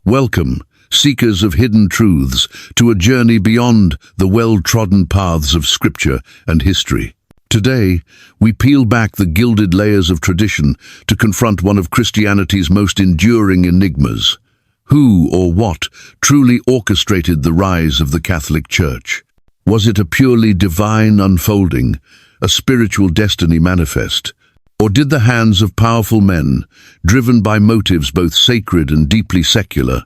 Welcome, seekers of hidden truths, to a journey beyond the well-trodden paths of scripture and history. Today, we peel back the gilded layers of tradition to confront one of Christianity's most enduring enigmas. Who or what truly orchestrated the rise of the Catholic Church? Was it a purely divine unfolding, a spiritual destiny manifest? Or did the hands of powerful men, driven by motives both sacred and deeply secular,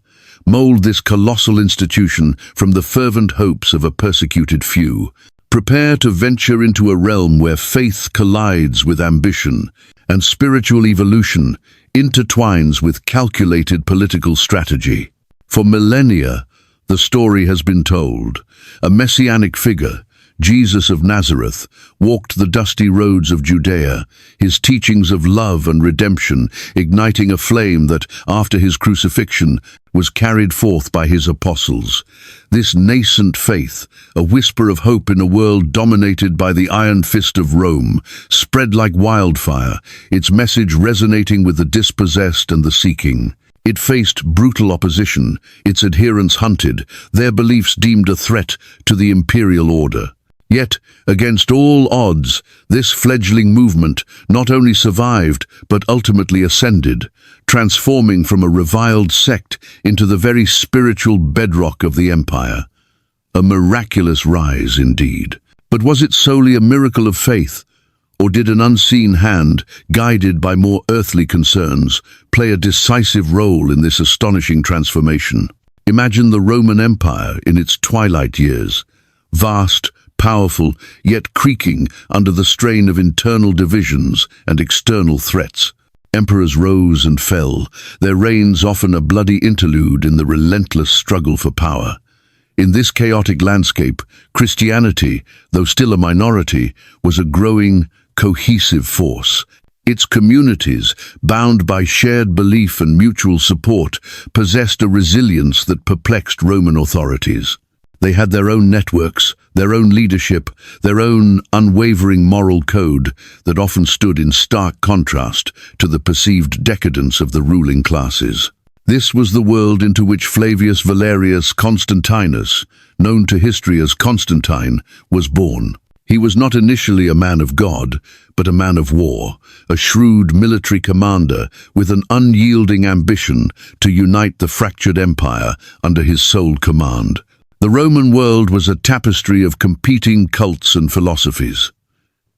mold this colossal institution from the fervent hopes of a persecuted few? Prepare to venture into a realm where faith collides with ambition and spiritual evolution intertwines with calculated political strategy. For millennia, the story has been told. A messianic figure, Jesus of Nazareth, walked the dusty roads of Judea, his teachings of love and redemption igniting a flame that, after his crucifixion, was carried forth by his apostles. This nascent faith, a whisper of hope in a world dominated by the iron fist of Rome, spread like wildfire, its message resonating with the dispossessed and the seeking. It faced brutal opposition, its adherents hunted, their beliefs deemed a threat to the imperial order. Yet, against all odds, this fledgling movement not only survived but ultimately ascended, transforming from a reviled sect into the very spiritual bedrock of the empire. A miraculous rise indeed. But was it solely a miracle of faith, or did an unseen hand, guided by more earthly concerns, play a decisive role in this astonishing transformation? Imagine the Roman Empire in its twilight years, vast, powerful, yet creaking under the strain of internal divisions and external threats. Emperors rose and fell, their reigns often a bloody interlude in the relentless struggle for power. In this chaotic landscape, Christianity, though still a minority, was a growing, cohesive force. Its communities, bound by shared belief and mutual support, possessed a resilience that perplexed Roman authorities. They had their own networks, their own leadership, their own unwavering moral code that often stood in stark contrast to the perceived decadence of the ruling classes. This was the world into which Flavius Valerius Constantinus, known to history as Constantine, was born. He was not initially a man of God, but a man of war, a shrewd military commander with an unyielding ambition to unite the fractured empire under his sole command. The Roman world was a tapestry of competing cults and philosophies.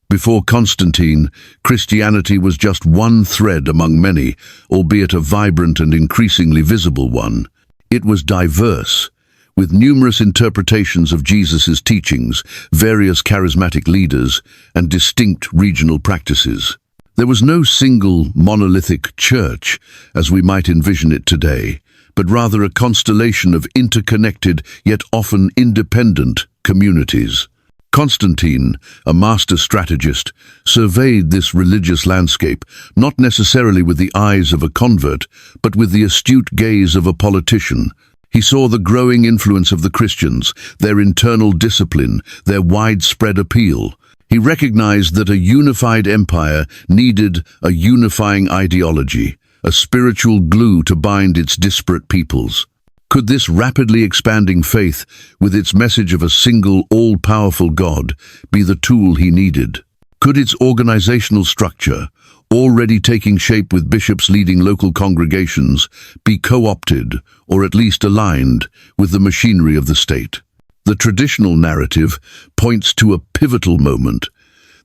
Before Constantine, Christianity was just one thread among many, albeit a vibrant and increasingly visible one. It was diverse, with numerous interpretations of Jesus' teachings, various charismatic leaders, and distinct regional practices. There was no single monolithic church, as we might envision it today, but rather a constellation of interconnected yet often independent communities. Constantine, a master strategist, surveyed this religious landscape not necessarily with the eyes of a convert, but with the astute gaze of a politician. He saw the growing influence of the Christians, their internal discipline, their widespread appeal. He recognized that a unified empire needed a unifying ideology, a spiritual glue to bind its disparate peoples. Could this rapidly expanding faith, with its message of a single, all-powerful God, be the tool he needed? Could its organizational structure, already taking shape with bishops leading local congregations, be co-opted, or at least aligned, with the machinery of the state? The traditional narrative points to a pivotal moment,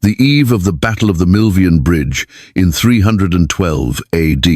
the eve of the Battle of the Milvian Bridge in 312 AD.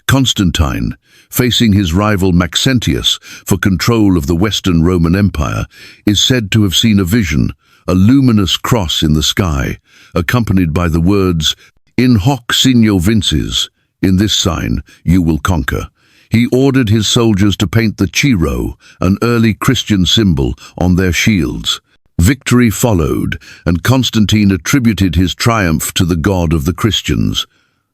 Constantine, facing his rival Maxentius for control of the Western Roman Empire, is said to have seen a vision, a luminous cross in the sky, accompanied by the words, "In hoc signo vinces," in this sign you will conquer. He ordered his soldiers to paint the Chi-Rho, an early Christian symbol, on their shields. Victory followed, and Constantine attributed his triumph to the God of the Christians.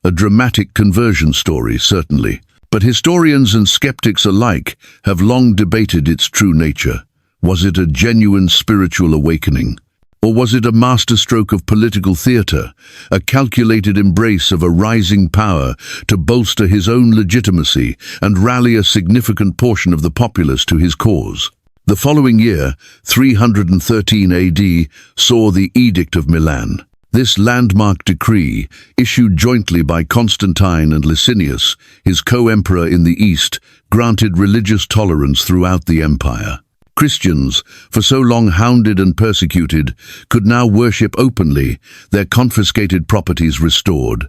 A dramatic conversion story, certainly. But historians and skeptics alike have long debated its true nature. Was it a genuine spiritual awakening? Or was it a masterstroke of political theatre, a calculated embrace of a rising power to bolster his own legitimacy and rally a significant portion of the populace to his cause? The following year, 313 AD, saw the Edict of Milan. This landmark decree, issued jointly by Constantine and Licinius, his co-emperor in the East, granted religious tolerance throughout the empire. Christians, for so long hounded and persecuted, could now worship openly, their confiscated properties restored.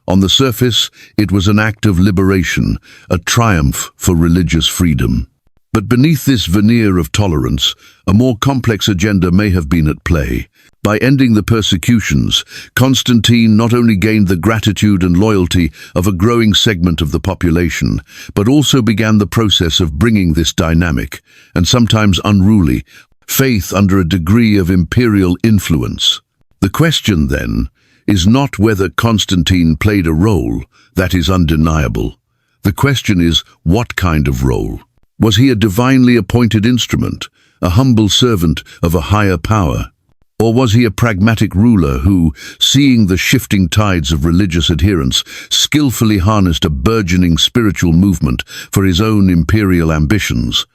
On the surface, it was an act of liberation, a triumph for religious freedom. But beneath this veneer of tolerance, a more complex agenda may have been at play. By ending the persecutions, Constantine not only gained the gratitude and loyalty of a growing segment of the population, but also began the process of bringing this dynamic, and sometimes unruly, faith under a degree of imperial influence. The question, then, is not whether Constantine played a role. That is undeniable. The question is, what kind of role? Was he a divinely appointed instrument, a humble servant of a higher power? Or was he a pragmatic ruler who, seeing the shifting tides of religious adherence, skillfully harnessed a burgeoning spiritual movement for his own imperial ambitions?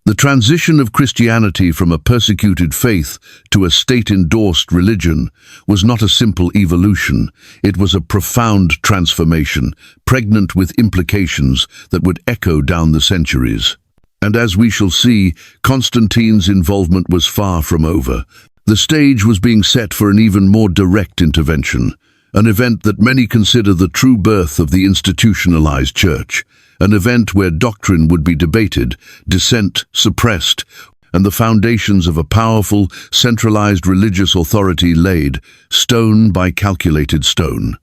The transition of Christianity from a persecuted faith to a state-endorsed religion was not a simple evolution. It was a profound transformation, pregnant with implications that would echo down the centuries. And as we shall see, Constantine's involvement was far from over. The stage was being set for an even more direct intervention, an event that many consider the true birth of the institutionalized church, an event where doctrine would be debated, dissent suppressed, and the foundations of a powerful, centralized religious authority laid, stone by calculated stone.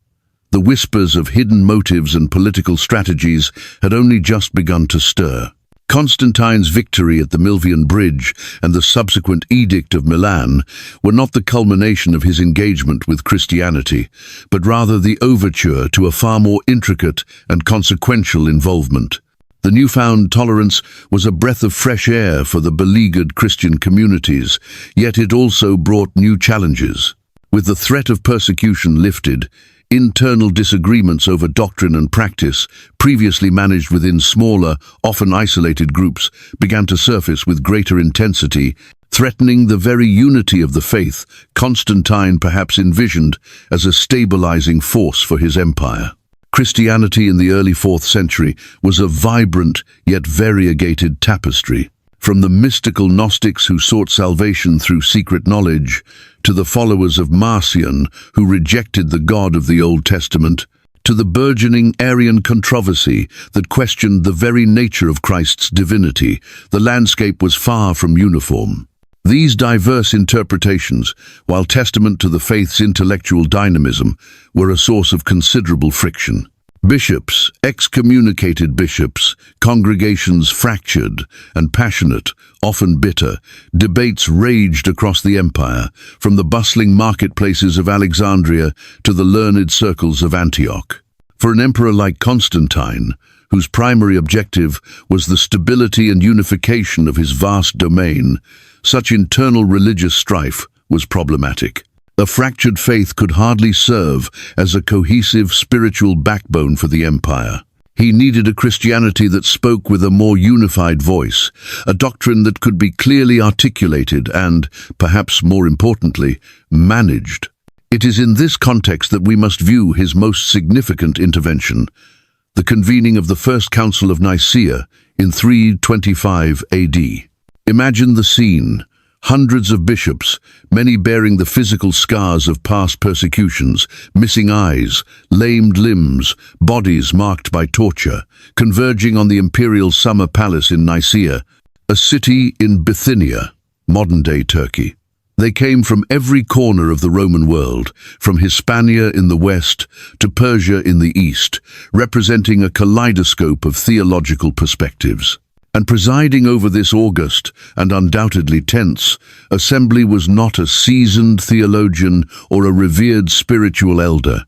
The whispers of hidden motives and political strategies had only just begun to stir. Constantine's victory at the Milvian Bridge and the subsequent Edict of Milan were not the culmination of his engagement with Christianity, but rather the overture to a far more intricate and consequential involvement. The newfound tolerance was a breath of fresh air for the beleaguered Christian communities, yet it also brought new challenges. With the threat of persecution lifted, internal disagreements over doctrine and practice, previously managed within smaller, often isolated groups, began to surface with greater intensity, threatening the very unity of the faith Constantine perhaps envisioned as a stabilizing force for his empire. Christianity in the early 4th century was a vibrant yet variegated tapestry. From the mystical Gnostics who sought salvation through secret knowledge, to the followers of Marcion who rejected the God of the Old Testament, to the burgeoning Arian controversy that questioned the very nature of Christ's divinity, the landscape was far from uniform. These diverse interpretations, while testament to the faith's intellectual dynamism, were a source of considerable friction. Bishops, excommunicated bishops, congregations fractured and passionate, often bitter, debates raged across the empire, from the bustling marketplaces of Alexandria to the learned circles of Antioch. For an emperor like Constantine, whose primary objective was the stability and unification of his vast domain, such internal religious strife was problematic. A fractured faith could hardly serve as a cohesive spiritual backbone for the empire. He needed a Christianity that spoke with a more unified voice, a doctrine that could be clearly articulated and, perhaps more importantly, managed. It is in this context that we must view his most significant intervention, the convening of the First Council of Nicaea in 325 AD. Imagine the scene. Hundreds of bishops, many bearing the physical scars of past persecutions, missing eyes, lamed limbs, bodies marked by torture, converging on the imperial summer palace in Nicaea, a city in Bithynia, modern-day Turkey. They came from every corner of the Roman world, from Hispania in the west to Persia in the east, representing a kaleidoscope of theological perspectives. And presiding over this august and undoubtedly tense assembly was not a seasoned theologian or a revered spiritual elder,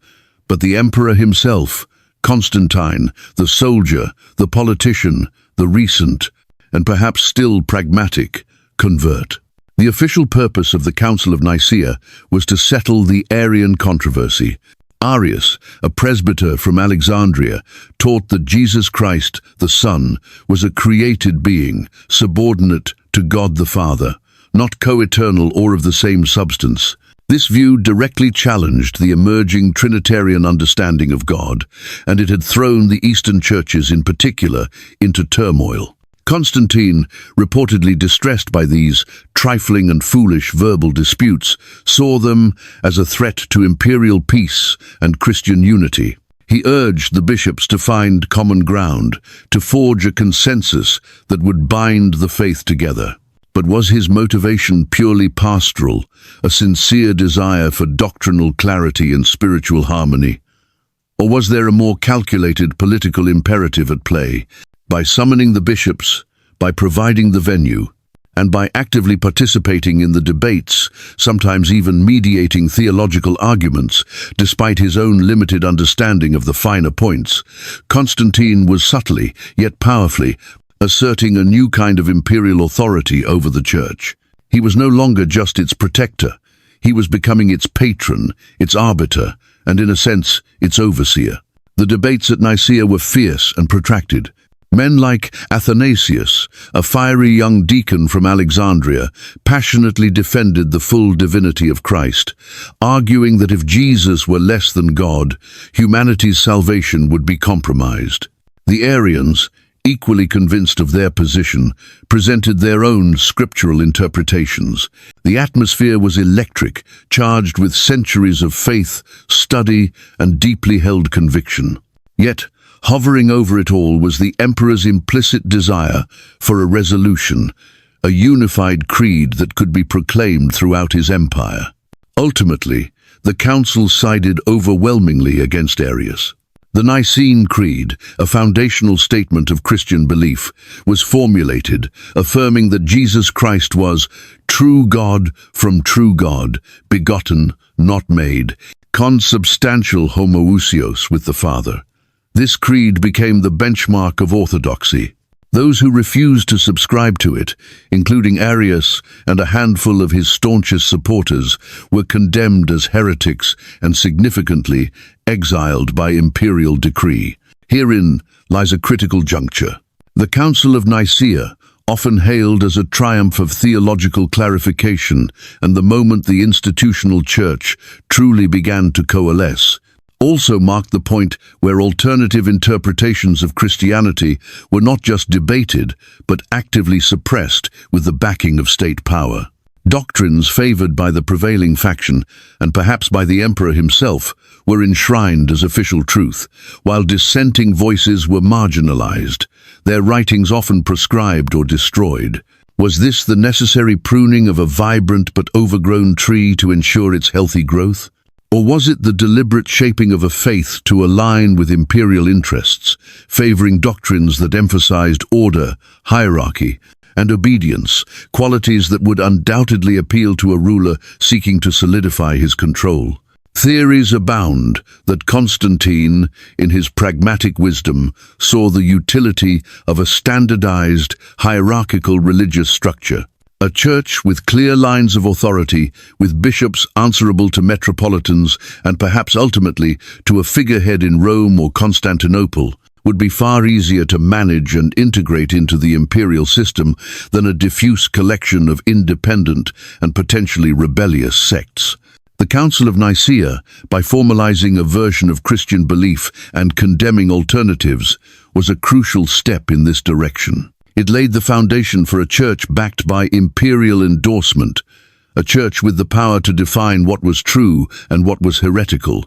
but the emperor himself, Constantine, the soldier, the politician, the recent, and perhaps still pragmatic, convert. The official purpose of the Council of Nicaea was to settle the Arian controversy. Arius, a presbyter from Alexandria, taught that Jesus Christ, the Son, was a created being, subordinate to God the Father, not co-eternal or of the same substance. This view directly challenged the emerging Trinitarian understanding of God, and it had thrown the Eastern churches in particular into turmoil. Constantine, reportedly distressed by these trifling and foolish verbal disputes, saw them as a threat to imperial peace and Christian unity. He urged the bishops to find common ground, to forge a consensus that would bind the faith together. But was his motivation purely pastoral, a sincere desire for doctrinal clarity and spiritual harmony? Or was there a more calculated political imperative at play? By summoning the bishops, by providing the venue, and by actively participating in the debates, sometimes even mediating theological arguments, despite his own limited understanding of the finer points, Constantine was subtly, yet powerfully, asserting a new kind of imperial authority over the Church. He was no longer just its protector. He was becoming its patron, its arbiter, and in a sense, its overseer. The debates at Nicaea were fierce and protracted. Men like Athanasius, a fiery young deacon from Alexandria, passionately defended the full divinity of Christ, arguing that if Jesus were less than God, humanity's salvation would be compromised. The Arians, equally convinced of their position, presented their own scriptural interpretations. The atmosphere was electric, charged with centuries of faith, study, and deeply held conviction. Yet, hovering over it all was the emperor's implicit desire for a resolution, a unified creed that could be proclaimed throughout his empire. Ultimately, the council sided overwhelmingly against Arius. The Nicene Creed, a foundational statement of Christian belief, was formulated, affirming that Jesus Christ was true God from true God, begotten, not made, consubstantial homoousios with the Father. This creed became the benchmark of orthodoxy. Those who refused to subscribe to it, including Arius and a handful of his staunchest supporters, were condemned as heretics and significantly exiled by imperial decree. Herein lies a critical juncture. The Council of Nicaea, often hailed as a triumph of theological clarification and the moment the institutional church truly began to coalesce, also marked the point where alternative interpretations of Christianity were not just debated, but actively suppressed with the backing of state power. Doctrines favored by the prevailing faction, and perhaps by the emperor himself, were enshrined as official truth, while dissenting voices were marginalized, their writings often proscribed or destroyed. Was this the necessary pruning of a vibrant but overgrown tree to ensure its healthy growth? Or was it the deliberate shaping of a faith to align with imperial interests, favoring doctrines that emphasized order, hierarchy, and obedience, qualities that would undoubtedly appeal to a ruler seeking to solidify his control? Theories abound that Constantine, in his pragmatic wisdom, saw the utility of a standardized, hierarchical religious structure. A church with clear lines of authority, with bishops answerable to metropolitans and perhaps ultimately to a figurehead in Rome or Constantinople, would be far easier to manage and integrate into the imperial system than a diffuse collection of independent and potentially rebellious sects. The Council of Nicaea, by formalizing a version of Christian belief and condemning alternatives, was a crucial step in this direction. It laid the foundation for a church backed by imperial endorsement, a church with the power to define what was true and what was heretical,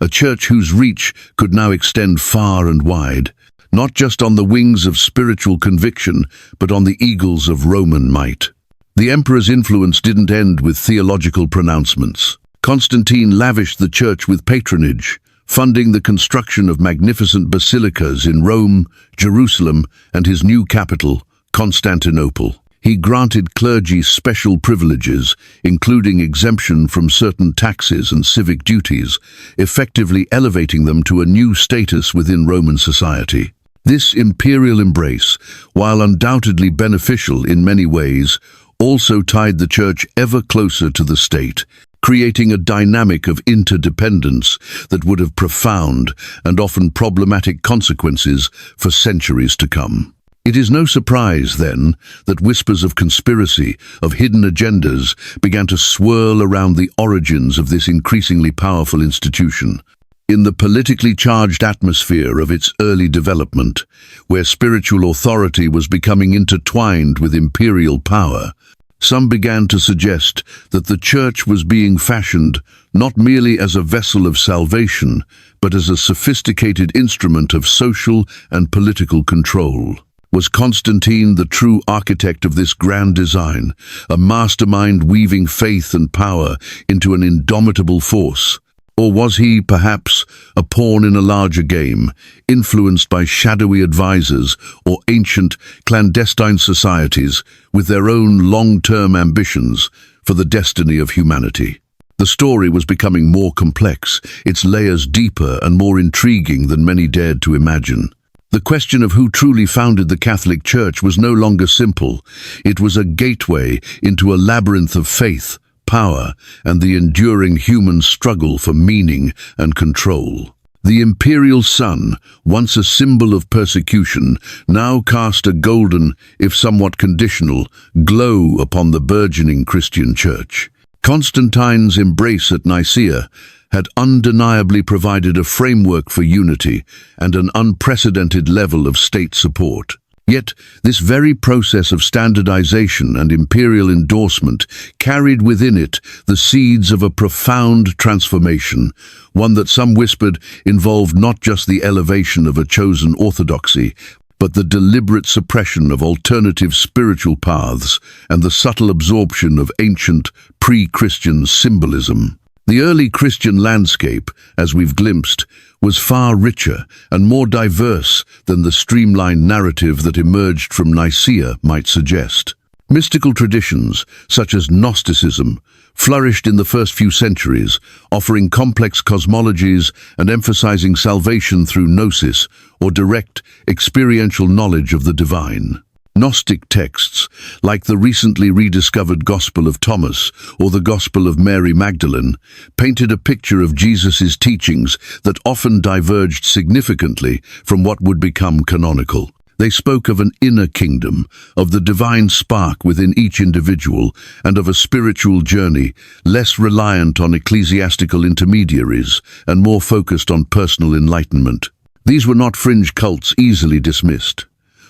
a church whose reach could now extend far and wide, not just on the wings of spiritual conviction, but on the eagles of Roman might. The emperor's influence didn't end with theological pronouncements. Constantine lavished the church with patronage, funding the construction of magnificent basilicas in Rome, Jerusalem, and his new capital, Constantinople. He granted clergy special privileges, including exemption from certain taxes and civic duties, effectively elevating them to a new status within Roman society. This imperial embrace, while undoubtedly beneficial in many ways, also tied the church ever closer to the state, creating a dynamic of interdependence that would have profound and often problematic consequences for centuries to come. It is no surprise, then, that whispers of conspiracy, of hidden agendas, began to swirl around the origins of this increasingly powerful institution. In the politically charged atmosphere of its early development, where spiritual authority was becoming intertwined with imperial power, some began to suggest that the church was being fashioned not merely as a vessel of salvation, but as a sophisticated instrument of social and political control. Was Constantine the true architect of this grand design, a mastermind weaving faith and power into an indomitable force? Or was he, perhaps, a pawn in a larger game, influenced by shadowy advisors or ancient, clandestine societies with their own long-term ambitions for the destiny of humanity? The story was becoming more complex, its layers deeper and more intriguing than many dared to imagine. The question of who truly founded the Catholic Church was no longer simple. It was a gateway into a labyrinth of faith, power, and the enduring human struggle for meaning and control. The imperial sun, once a symbol of persecution, now cast a golden, if somewhat conditional, glow upon the burgeoning Christian Church. Constantine's embrace at Nicaea had undeniably provided a framework for unity and an unprecedented level of state support. Yet, this very process of standardization and imperial endorsement carried within it the seeds of a profound transformation, one that some whispered involved not just the elevation of a chosen orthodoxy, but the deliberate suppression of alternative spiritual paths and the subtle absorption of ancient, pre-Christian symbolism. The early Christian landscape, as we've glimpsed, was far richer and more diverse than the streamlined narrative that emerged from Nicaea might suggest. Mystical traditions, such as Gnosticism, flourished in the first few centuries, offering complex cosmologies and emphasizing salvation through gnosis, or direct, experiential knowledge of the divine. Gnostic texts, like the recently rediscovered Gospel of Thomas or the Gospel of Mary Magdalene, painted a picture of Jesus' teachings that often diverged significantly from what would become canonical. They spoke of an inner kingdom, of the divine spark within each individual, and of a spiritual journey less reliant on ecclesiastical intermediaries and more focused on personal enlightenment. These were not fringe cults easily dismissed.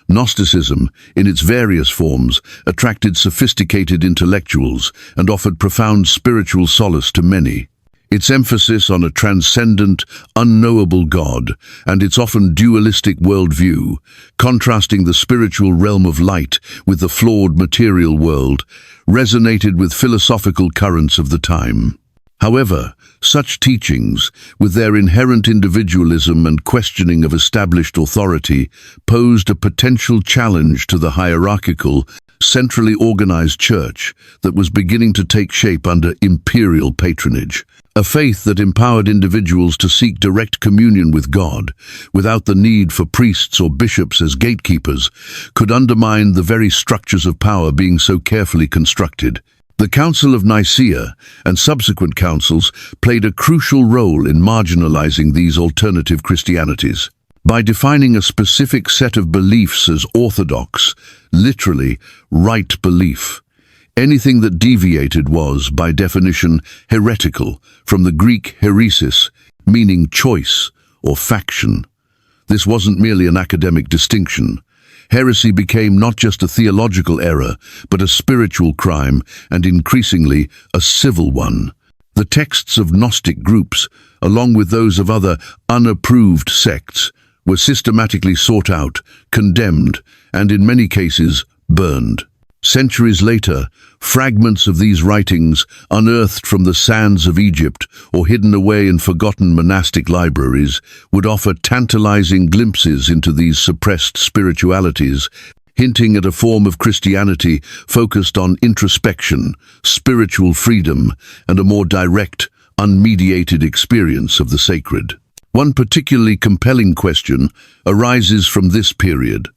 Gnosticism, in its various forms, attracted sophisticated intellectuals and offered profound spiritual solace to many. Its emphasis on a transcendent, unknowable God, and its often dualistic worldview, contrasting the spiritual realm of light with the flawed material world, resonated with philosophical currents of the time. However, such teachings, with their inherent individualism and questioning of established authority, posed a potential challenge to the hierarchical, centrally organized church that was beginning to take shape under imperial patronage. A faith that empowered individuals to seek direct communion with God, without the need for priests or bishops as gatekeepers, could undermine the very structures of power being so carefully constructed. The Council of Nicaea and subsequent councils played a crucial role in marginalizing these alternative Christianities. By defining a specific set of beliefs as orthodox, literally, right belief, anything that deviated was, by definition, heretical, from the Greek heresis, meaning choice or faction. This wasn't merely an academic distinction. Heresy became not just a theological error, but a spiritual crime, and increasingly, a civil one. The texts of Gnostic groups, along with those of other unapproved sects, were systematically sought out, condemned, and in many cases, burned. Centuries later, fragments of these writings, unearthed from the sands of Egypt or hidden away in forgotten monastic libraries, would offer tantalizing glimpses into these suppressed spiritualities, hinting at a form of Christianity focused on introspection, spiritual freedom, and a more direct, unmediated experience of the sacred. One particularly compelling question arises from this period.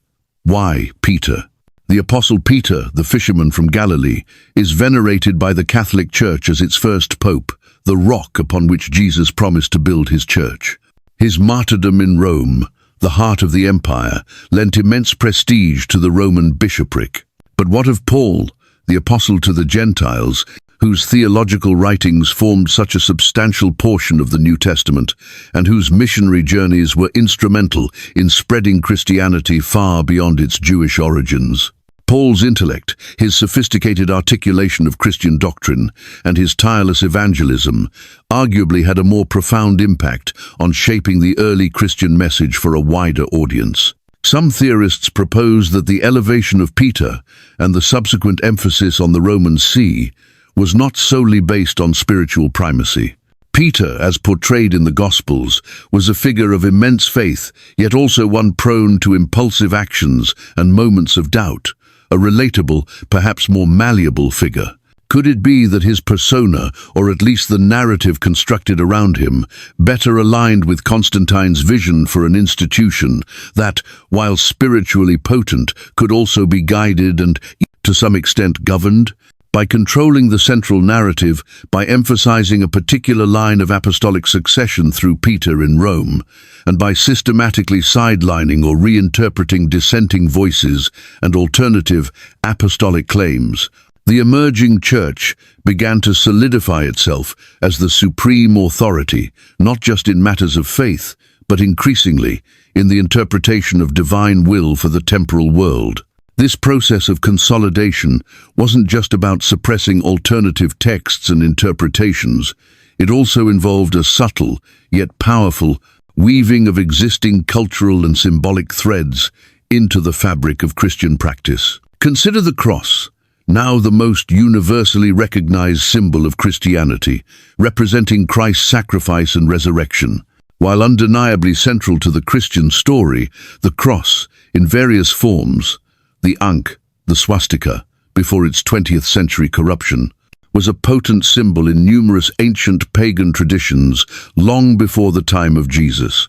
Why Peter? The Apostle Peter, the fisherman from Galilee, is venerated by the Catholic Church as its first pope, the rock upon which Jesus promised to build his church. His martyrdom in Rome, the heart of the empire, lent immense prestige to the Roman bishopric. But what of Paul, the apostle to the Gentiles, whose theological writings formed such a substantial portion of the New Testament, and whose missionary journeys were instrumental in spreading Christianity far beyond its Jewish origins? Paul's intellect, his sophisticated articulation of Christian doctrine, and his tireless evangelism arguably had a more profound impact on shaping the early Christian message for a wider audience. Some theorists propose that the elevation of Peter and the subsequent emphasis on the Roman See was not solely based on spiritual primacy. Peter, as portrayed in the Gospels, was a figure of immense faith, yet also one prone to impulsive actions and moments of doubt, a relatable, perhaps more malleable figure. Could it be that his persona, or at least the narrative constructed around him, better aligned with Constantine's vision for an institution that, while spiritually potent, could also be guided and, to some extent, governed? By controlling the central narrative, by emphasizing a particular line of apostolic succession through Peter in Rome, and by systematically sidelining or reinterpreting dissenting voices and alternative apostolic claims, the emerging church began to solidify itself as the supreme authority, not just in matters of faith, but increasingly in the interpretation of divine will for the temporal world. This process of consolidation wasn't just about suppressing alternative texts and interpretations. It also involved a subtle, yet powerful, weaving of existing cultural and symbolic threads into the fabric of Christian practice. Consider the cross, now the most universally recognized symbol of Christianity, representing Christ's sacrifice and resurrection. While undeniably central to the Christian story, the cross, in various forms, the Ankh, the swastika, before its 20th century corruption, was a potent symbol in numerous ancient pagan traditions long before the time of Jesus.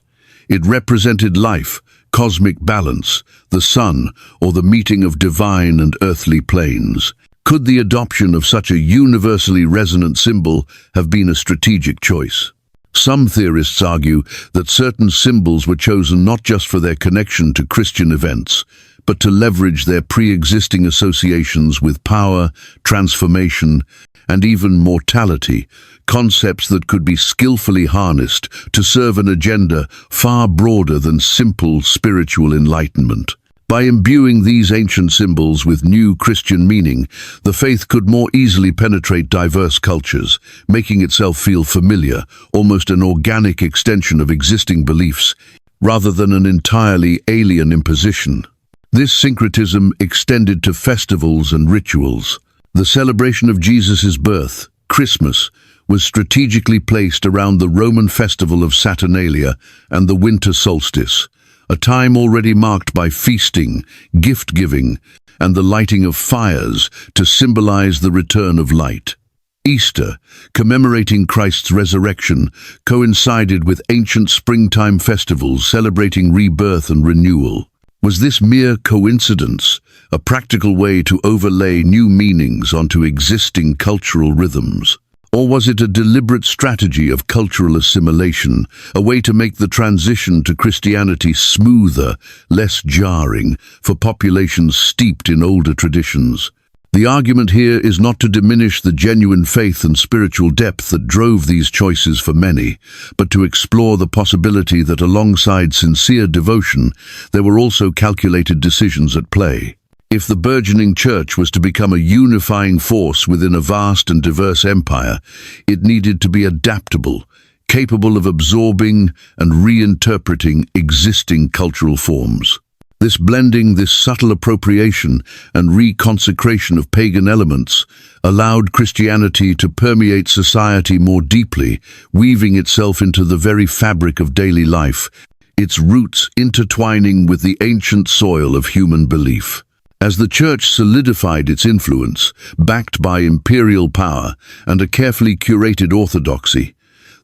It represented life, cosmic balance, the sun, or the meeting of divine and earthly planes. Could the adoption of such a universally resonant symbol have been a strategic choice? Some theorists argue that certain symbols were chosen not just for their connection to Christian events, but to leverage their pre-existing associations with power, transformation, and even mortality, concepts that could be skillfully harnessed to serve an agenda far broader than simple spiritual enlightenment. By imbuing these ancient symbols with new Christian meaning, the faith could more easily penetrate diverse cultures, making itself feel familiar, almost an organic extension of existing beliefs, rather than an entirely alien imposition. This syncretism extended to festivals and rituals. The celebration of Jesus' birth, Christmas, was strategically placed around the Roman festival of Saturnalia and the winter solstice, a time already marked by feasting, gift-giving, and the lighting of fires to symbolize the return of light. Easter, commemorating Christ's resurrection, coincided with ancient springtime festivals celebrating rebirth and renewal. Was this mere coincidence, a practical way to overlay new meanings onto existing cultural rhythms? Or was it a deliberate strategy of cultural assimilation, a way to make the transition to Christianity smoother, less jarring, for populations steeped in older traditions? The argument here is not to diminish the genuine faith and spiritual depth that drove these choices for many, but to explore the possibility that alongside sincere devotion, there were also calculated decisions at play. If the burgeoning church was to become a unifying force within a vast and diverse empire, it needed to be adaptable, capable of absorbing and reinterpreting existing cultural forms. This blending, this subtle appropriation and reconsecration of pagan elements allowed Christianity to permeate society more deeply, weaving itself into the very fabric of daily life, its roots intertwining with the ancient soil of human belief. As the Church solidified its influence, backed by imperial power and a carefully curated orthodoxy,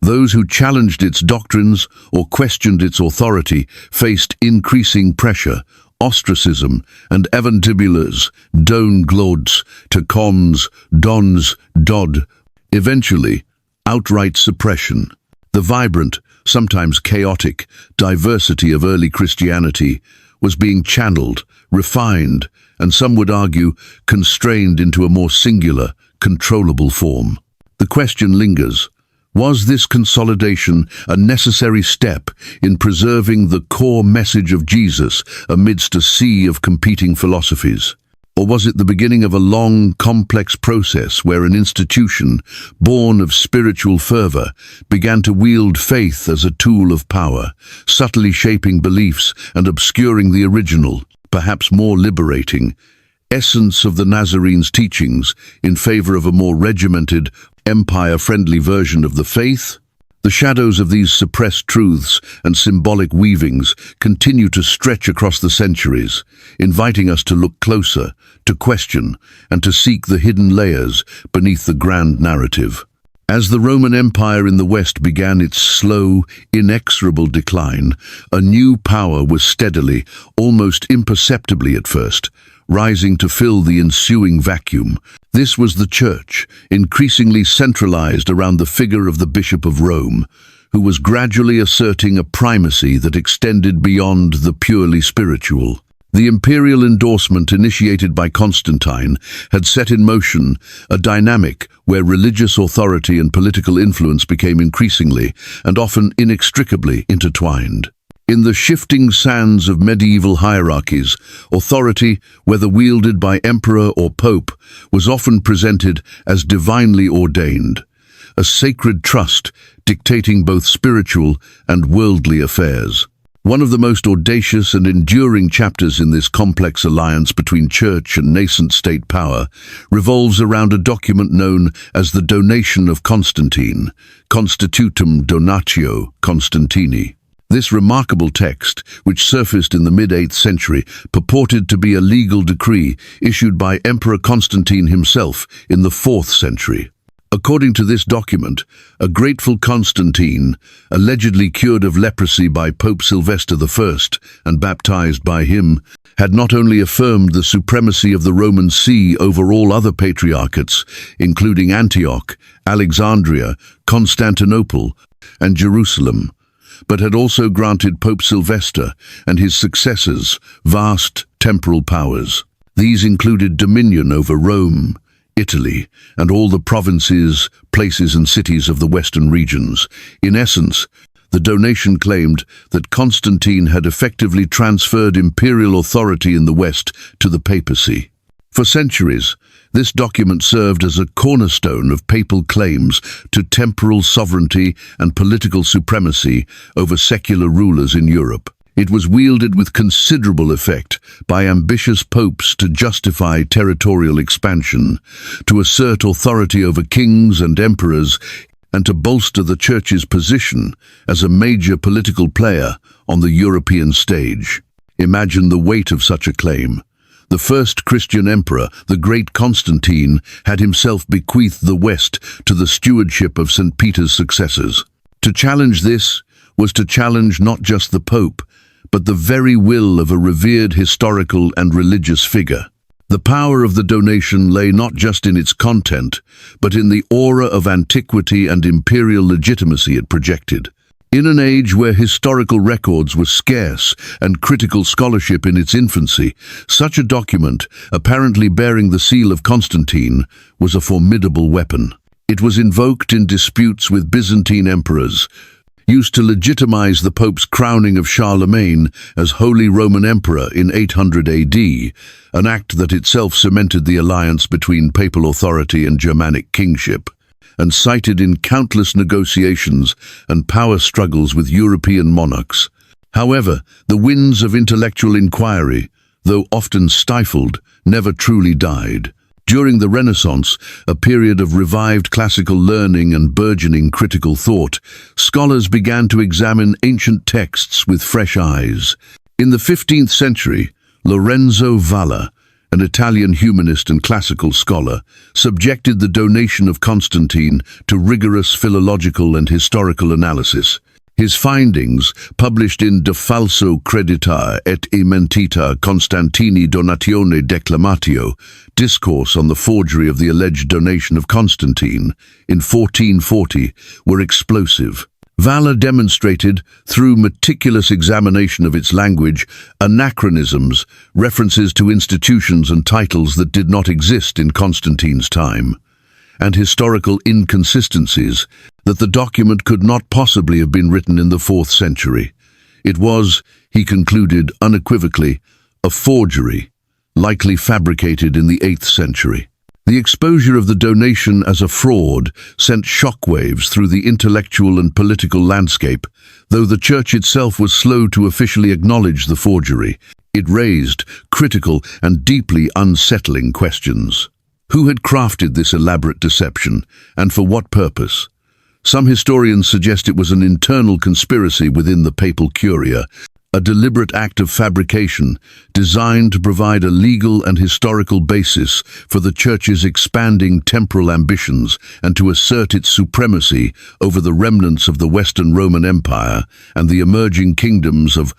those who challenged its doctrines or questioned its authority faced increasing pressure, ostracism, and avantibulars, don glauds, to cons, dons, dod, eventually, outright suppression. The vibrant, sometimes chaotic, diversity of early Christianity was being channeled, refined, and some would argue, constrained into a more singular, controllable form. The question lingers: was this consolidation a necessary step in preserving the core message of Jesus amidst a sea of competing philosophies? Or was it the beginning of a long, complex process where an institution, born of spiritual fervor, began to wield faith as a tool of power, subtly shaping beliefs and obscuring the original, perhaps more liberating, essence of the Nazarenes' teachings in favor of a more regimented, empire-friendly version of the faith? The shadows of these suppressed truths and symbolic weavings continue to stretch across the centuries, inviting us to look closer, to question, and to seek the hidden layers beneath the grand narrative. As the Roman Empire in the West began its slow, inexorable decline, a new power was steadily, almost imperceptibly at first, rising to fill the ensuing vacuum. This was the Church, increasingly centralized around the figure of the Bishop of Rome, who was gradually asserting a primacy that extended beyond the purely spiritual. The imperial endorsement initiated by Constantine had set in motion a dynamic where religious authority and political influence became increasingly and often inextricably intertwined. In the shifting sands of medieval hierarchies, authority, whether wielded by emperor or pope, was often presented as divinely ordained, a sacred trust dictating both spiritual and worldly affairs. One of the most audacious and enduring chapters in this complex alliance between church and nascent state power revolves around a document known as the Donation of Constantine, Constitutum Donatio Constantini. This remarkable text, which surfaced in the mid-8th century, purported to be a legal decree issued by Emperor Constantine himself in the 4th century. According to this document, a grateful Constantine, allegedly cured of leprosy by Pope Sylvester I and baptized by him, had not only affirmed the supremacy of the Roman See over all other patriarchates, including Antioch, Alexandria, Constantinople, and Jerusalem, but had also granted Pope Sylvester and his successors vast temporal powers. These included dominion over Rome, Italy, and all the provinces, places and cities of the western regions. In essence, the donation claimed that Constantine had effectively transferred imperial authority in the West to the papacy. For centuries, this document served as a cornerstone of papal claims to temporal sovereignty and political supremacy over secular rulers in Europe. It was wielded with considerable effect by ambitious popes to justify territorial expansion, to assert authority over kings and emperors, and to bolster the Church's position as a major political player on the European stage. Imagine the weight of such a claim. The first Christian emperor, the great Constantine, had himself bequeathed the West to the stewardship of St. Peter's successors. To challenge this was to challenge not just the Pope, but the very will of a revered historical and religious figure. The power of the donation lay not just in its content, but in the aura of antiquity and imperial legitimacy it projected. In an age where historical records were scarce and critical scholarship in its infancy, such a document, apparently bearing the seal of Constantine, was a formidable weapon. It was invoked in disputes with Byzantine emperors, used to legitimize the Pope's crowning of Charlemagne as Holy Roman Emperor in 800 AD, an act that itself cemented the alliance between papal authority and Germanic kingship, and cited in countless negotiations and power struggles with European monarchs. However, the winds of intellectual inquiry, though often stifled, never truly died. During the Renaissance, a period of revived classical learning and burgeoning critical thought, scholars began to examine ancient texts with fresh eyes. In the 15th century, Lorenzo Valla, an Italian humanist and classical scholar, subjected the donation of Constantine to rigorous philological and historical analysis. His findings, published in De Falso Credita et Mentita Constantini Donatione Declamatio, Discourse on the Forgery of the Alleged Donation of Constantine, in 1440, were explosive. Valla demonstrated, through meticulous examination of its language, anachronisms, references to institutions and titles that did not exist in Constantine's time, and historical inconsistencies, that the document could not possibly have been written in the 4th century. It was, he concluded unequivocally, a forgery, likely fabricated in the 8th century. The exposure of the donation as a fraud sent shockwaves through the intellectual and political landscape. Though the Church itself was slow to officially acknowledge the forgery, it raised critical and deeply unsettling questions. Who had crafted this elaborate deception, and for what purpose? Some historians suggest it was an internal conspiracy within the papal curia, a deliberate act of fabrication designed to provide a legal and historical basis for the Church's expanding temporal ambitions and to assert its supremacy over the remnants of the Western Roman Empire and the emerging kingdoms of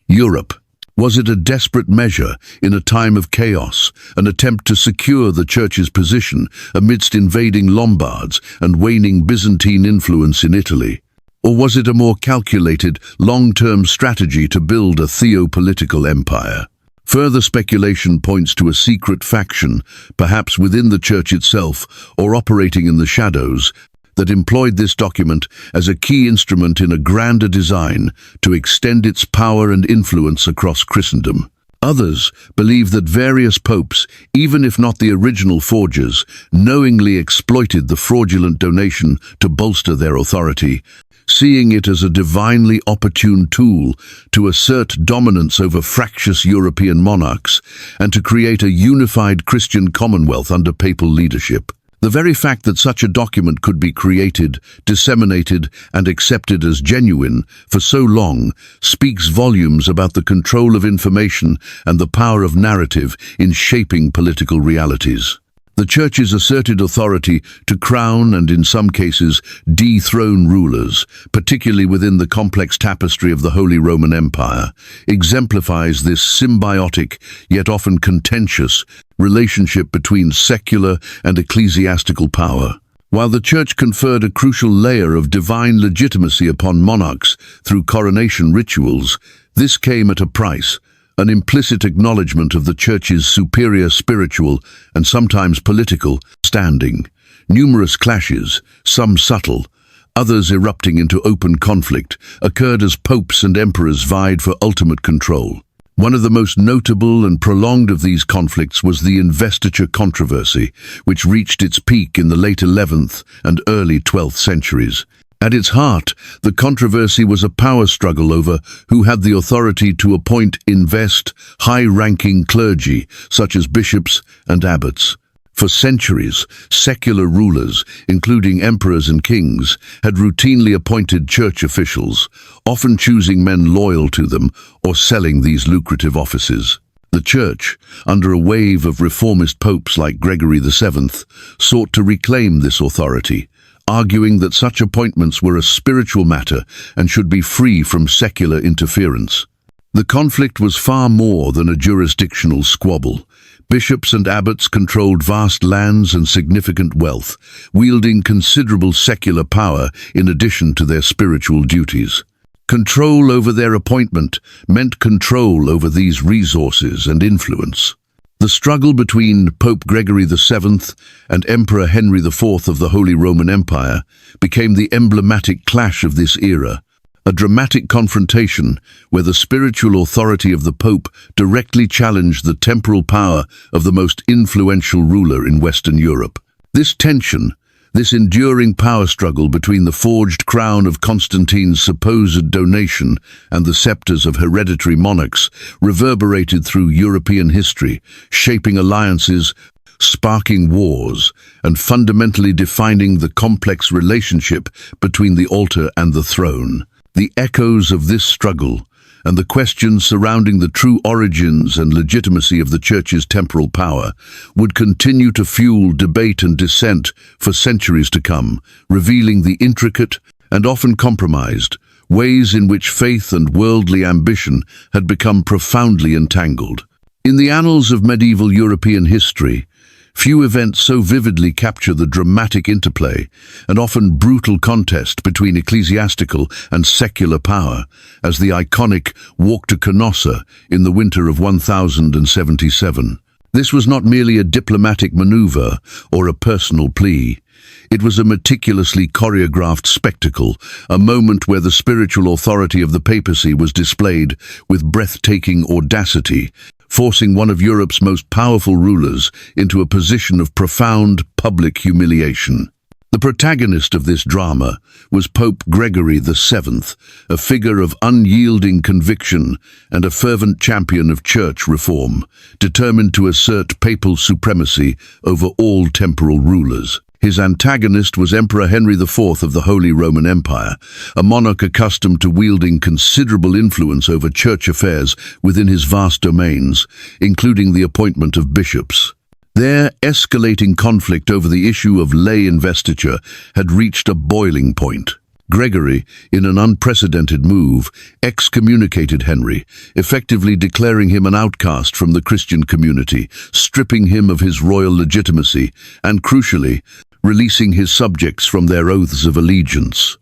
Europe. Was it a desperate measure in a time of chaos, an attempt to secure the Church's position amidst invading Lombards and waning Byzantine influence in Italy? Or was it a more calculated, long-term strategy to build a theopolitical empire? Further speculation points to a secret faction, perhaps within the Church itself or operating in the shadows, that employed this document as a key instrument in a grander design to extend its power and influence across Christendom. Others believe that various popes, even if not the original forgers, knowingly exploited the fraudulent donation to bolster their authority, seeing it as a divinely opportune tool to assert dominance over fractious European monarchs and to create a unified Christian commonwealth under papal leadership. The very fact that such a document could be created, disseminated, and accepted as genuine for so long speaks volumes about the control of information and the power of narrative in shaping political realities. The Church's asserted authority to crown and, in some cases, dethrone rulers, particularly within the complex tapestry of the Holy Roman Empire, exemplifies this symbiotic, yet often contentious, relationship between secular and ecclesiastical power. While the Church conferred a crucial layer of divine legitimacy upon monarchs through coronation rituals, this came at a price, an implicit acknowledgement of the Church's superior spiritual and sometimes political standing. Numerous clashes, some subtle, others erupting into open conflict, occurred as popes and emperors vied for ultimate control. One of the most notable and prolonged of these conflicts was the investiture controversy, which reached its peak in the late 11th and early 12th centuries. At its heart, the controversy was a power struggle over who had the authority to appoint, high-ranking clergy, such as bishops and abbots. For centuries, secular rulers, including emperors and kings, had routinely appointed church officials, often choosing men loyal to them or selling these lucrative offices. The Church, under a wave of reformist popes like Gregory VII, sought to reclaim this authority, arguing that such appointments were a spiritual matter and should be free from secular interference. The conflict was far more than a jurisdictional squabble. Bishops and abbots controlled vast lands and significant wealth, wielding considerable secular power in addition to their spiritual duties. Control over their appointment meant control over these resources and influence. The struggle between Pope Gregory VII and Emperor Henry IV of the Holy Roman Empire became the emblematic clash of this era, a dramatic confrontation where the spiritual authority of the Pope directly challenged the temporal power of the most influential ruler in Western Europe. This tension, this enduring power struggle between the forged crown of Constantine's supposed donation and the scepters of hereditary monarchs reverberated through European history, shaping alliances, sparking wars, and fundamentally defining the complex relationship between the altar and the throne. The echoes of this struggle and the questions surrounding the true origins and legitimacy of the Church's temporal power would continue to fuel debate and dissent for centuries to come, revealing the intricate and often compromised ways in which faith and worldly ambition had become profoundly entangled. In the annals of medieval European history, few events so vividly capture the dramatic interplay and often brutal contest between ecclesiastical and secular power as the iconic Walk to Canossa in the winter of 1077. This was not merely a diplomatic maneuver or a personal plea. It was a meticulously choreographed spectacle, a moment where the spiritual authority of the papacy was displayed with breathtaking audacity, forcing one of Europe's most powerful rulers into a position of profound public humiliation. The protagonist of this drama was Pope Gregory VII, a figure of unyielding conviction and a fervent champion of church reform, determined to assert papal supremacy over all temporal rulers. His antagonist was Emperor Henry IV of the Holy Roman Empire, a monarch accustomed to wielding considerable influence over church affairs within his vast domains, including the appointment of bishops. Their escalating conflict over the issue of lay investiture had reached a boiling point. Gregory, in an unprecedented move, excommunicated Henry, effectively declaring him an outcast from the Christian community, stripping him of his royal legitimacy, and crucially, releasing his subjects from their oaths of allegiance.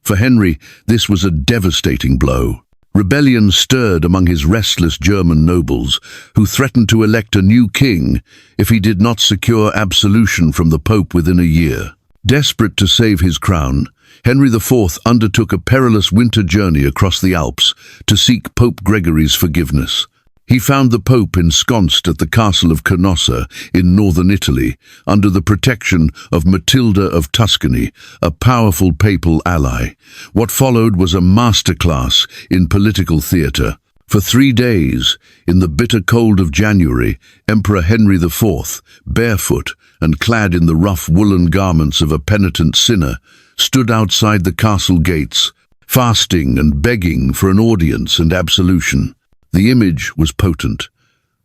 For Henry, this was a devastating blow. Rebellion stirred among his restless German nobles, who threatened to elect a new king if he did not secure absolution from the Pope within a year. Desperate to save his crown, Henry IV undertook a perilous winter journey across the Alps to seek Pope Gregory's forgiveness. He found the Pope ensconced at the castle of Canossa in northern Italy, under the protection of Matilda of Tuscany, a powerful papal ally. What followed was a masterclass in political theatre. For 3 days, in the bitter cold of January, Emperor Henry IV, barefoot and clad in the rough woolen garments of a penitent sinner, stood outside the castle gates, fasting and begging for an audience and absolution. The image was potent.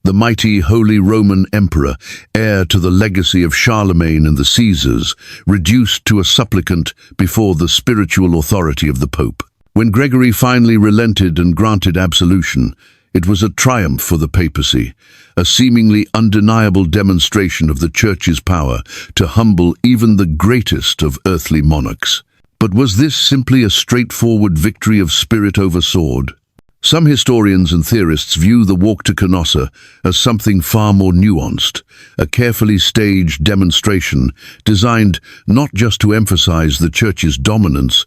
The mighty Holy Roman Emperor, heir to the legacy of Charlemagne and the Caesars, reduced to a supplicant before the spiritual authority of the Pope. When Gregory finally relented and granted absolution, it was a triumph for the papacy, a seemingly undeniable demonstration of the Church's power to humble even the greatest of earthly monarchs. But was this simply a straightforward victory of spirit over sword? Some historians and theorists view the Walk to Canossa as something far more nuanced, a carefully staged demonstration designed not just to emphasize the Church's dominance,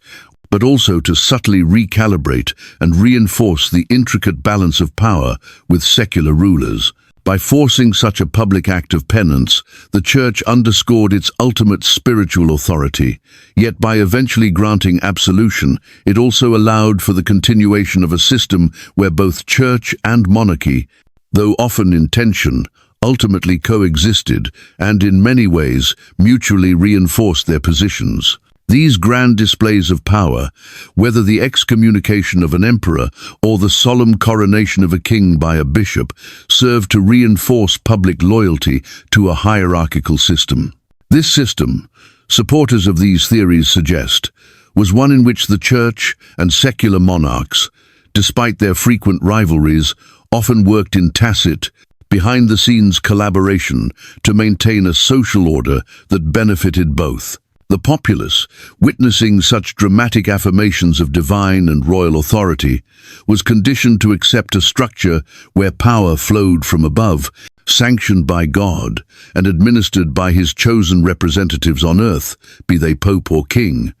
but also to subtly recalibrate and reinforce the intricate balance of power with secular rulers. By forcing such a public act of penance, the Church underscored its ultimate spiritual authority, yet by eventually granting absolution, it also allowed for the continuation of a system where both Church and monarchy, though often in tension, ultimately coexisted and in many ways mutually reinforced their positions. These grand displays of power, whether the excommunication of an emperor or the solemn coronation of a king by a bishop, served to reinforce public loyalty to a hierarchical system. This system, supporters of these theories suggest, was one in which the Church and secular monarchs, despite their frequent rivalries, often worked in tacit, behind-the-scenes collaboration to maintain a social order that benefited both. The populace, witnessing such dramatic affirmations of divine and royal authority, was conditioned to accept a structure where power flowed from above, sanctioned by God, and administered by his chosen representatives on earth, be they pope or king.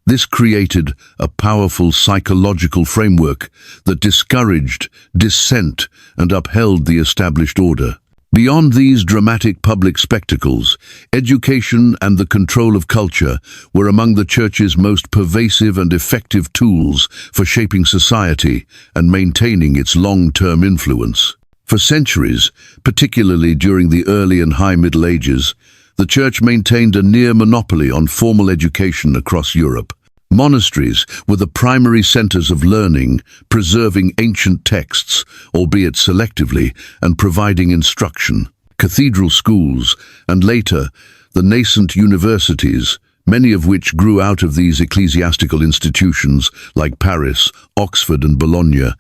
This created a powerful psychological framework that discouraged dissent and upheld the established order. Beyond these dramatic public spectacles, education and the control of culture were among the Church's most pervasive and effective tools for shaping society and maintaining its long-term influence. For centuries, particularly during the early and high Middle Ages, the Church maintained a near monopoly on formal education across Europe. Monasteries were the primary centers of learning, preserving ancient texts, albeit selectively, and providing instruction. Cathedral schools, and later, the nascent universities, many of which grew out of these ecclesiastical institutions like Paris, Oxford and Bologna,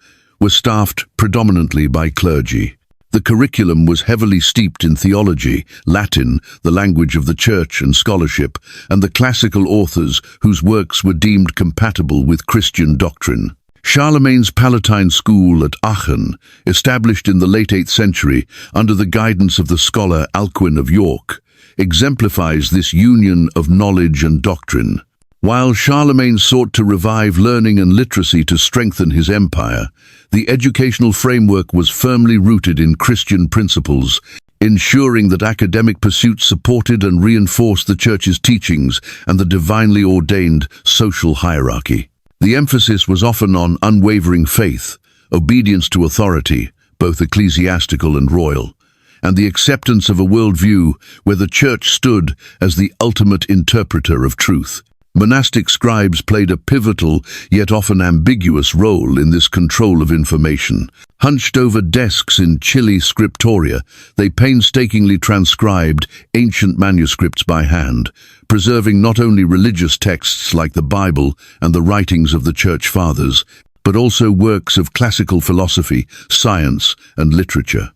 were staffed predominantly by clergy. The curriculum was heavily steeped in theology, Latin, the language of the church and scholarship, and the classical authors whose works were deemed compatible with Christian doctrine. Charlemagne's Palatine School at Aachen, established in the late 8th century under the guidance of the scholar Alcuin of York, exemplifies this union of knowledge and doctrine. While Charlemagne sought to revive learning and literacy to strengthen his empire, the educational framework was firmly rooted in Christian principles, ensuring that academic pursuits supported and reinforced the Church's teachings and the divinely ordained social hierarchy. The emphasis was often on unwavering faith, obedience to authority, both ecclesiastical and royal, and the acceptance of a worldview where the Church stood as the ultimate interpreter of truth. Monastic scribes played a pivotal, yet often ambiguous role in this control of information. Hunched over desks in chilly scriptoria, they painstakingly transcribed ancient manuscripts by hand, preserving not only religious texts like the Bible and the writings of the Church Fathers, but also works of classical philosophy, science, and literature.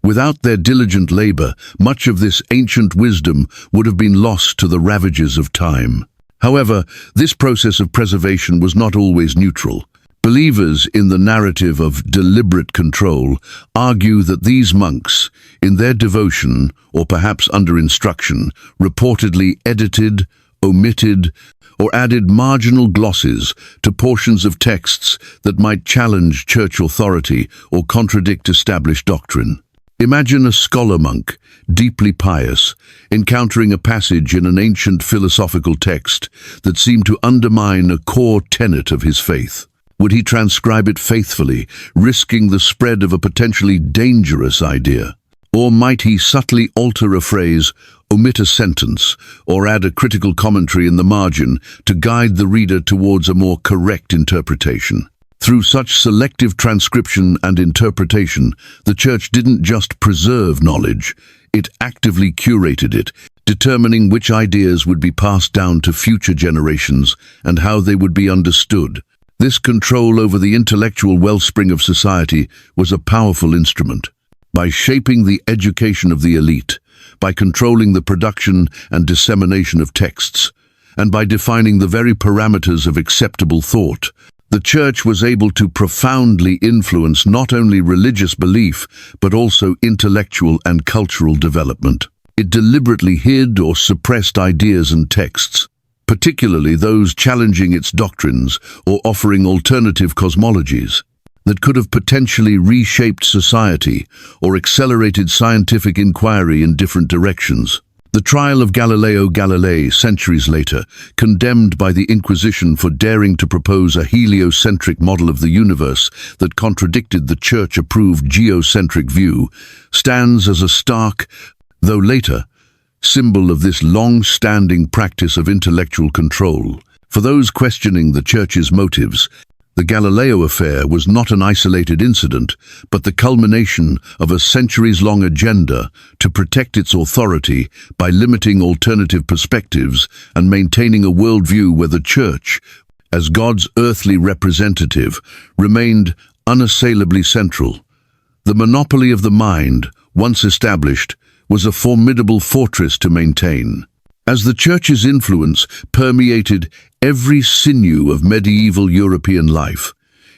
Without their diligent labor, much of this ancient wisdom would have been lost to the ravages of time. However, this process of preservation was not always neutral. Believers in the narrative of deliberate control argue that these monks, in their devotion, or perhaps under instruction, reportedly edited, omitted, or added marginal glosses to portions of texts that might challenge church authority or contradict established doctrine. Imagine a scholar monk, deeply pious, encountering a passage in an ancient philosophical text that seemed to undermine a core tenet of his faith. Would he transcribe it faithfully, risking the spread of a potentially dangerous idea? Or might he subtly alter a phrase, omit a sentence, or add a critical commentary in the margin to guide the reader towards a more correct interpretation? Through such selective transcription and interpretation, the Church didn't just preserve knowledge, it actively curated it, determining which ideas would be passed down to future generations and how they would be understood. This control over the intellectual wellspring of society was a powerful instrument. By shaping the education of the elite, by controlling the production and dissemination of texts, and by defining the very parameters of acceptable thought, the Church was able to profoundly influence not only religious belief, but also intellectual and cultural development. It deliberately hid or suppressed ideas and texts, particularly those challenging its doctrines or offering alternative cosmologies, that could have potentially reshaped society or accelerated scientific inquiry in different directions. The trial of Galileo Galilei, centuries later, condemned by the Inquisition for daring to propose a heliocentric model of the universe that contradicted the Church-approved geocentric view, stands as a stark, though later, symbol of this long-standing practice of intellectual control. For those questioning the Church's motives, the Galileo affair was not an isolated incident, but the culmination of a centuries-long agenda to protect its authority by limiting alternative perspectives and maintaining a worldview where the Church, as God's earthly representative, remained unassailably central. The monopoly of the mind, once established, was a formidable fortress to maintain. As the Church's influence permeated every sinew of medieval European life,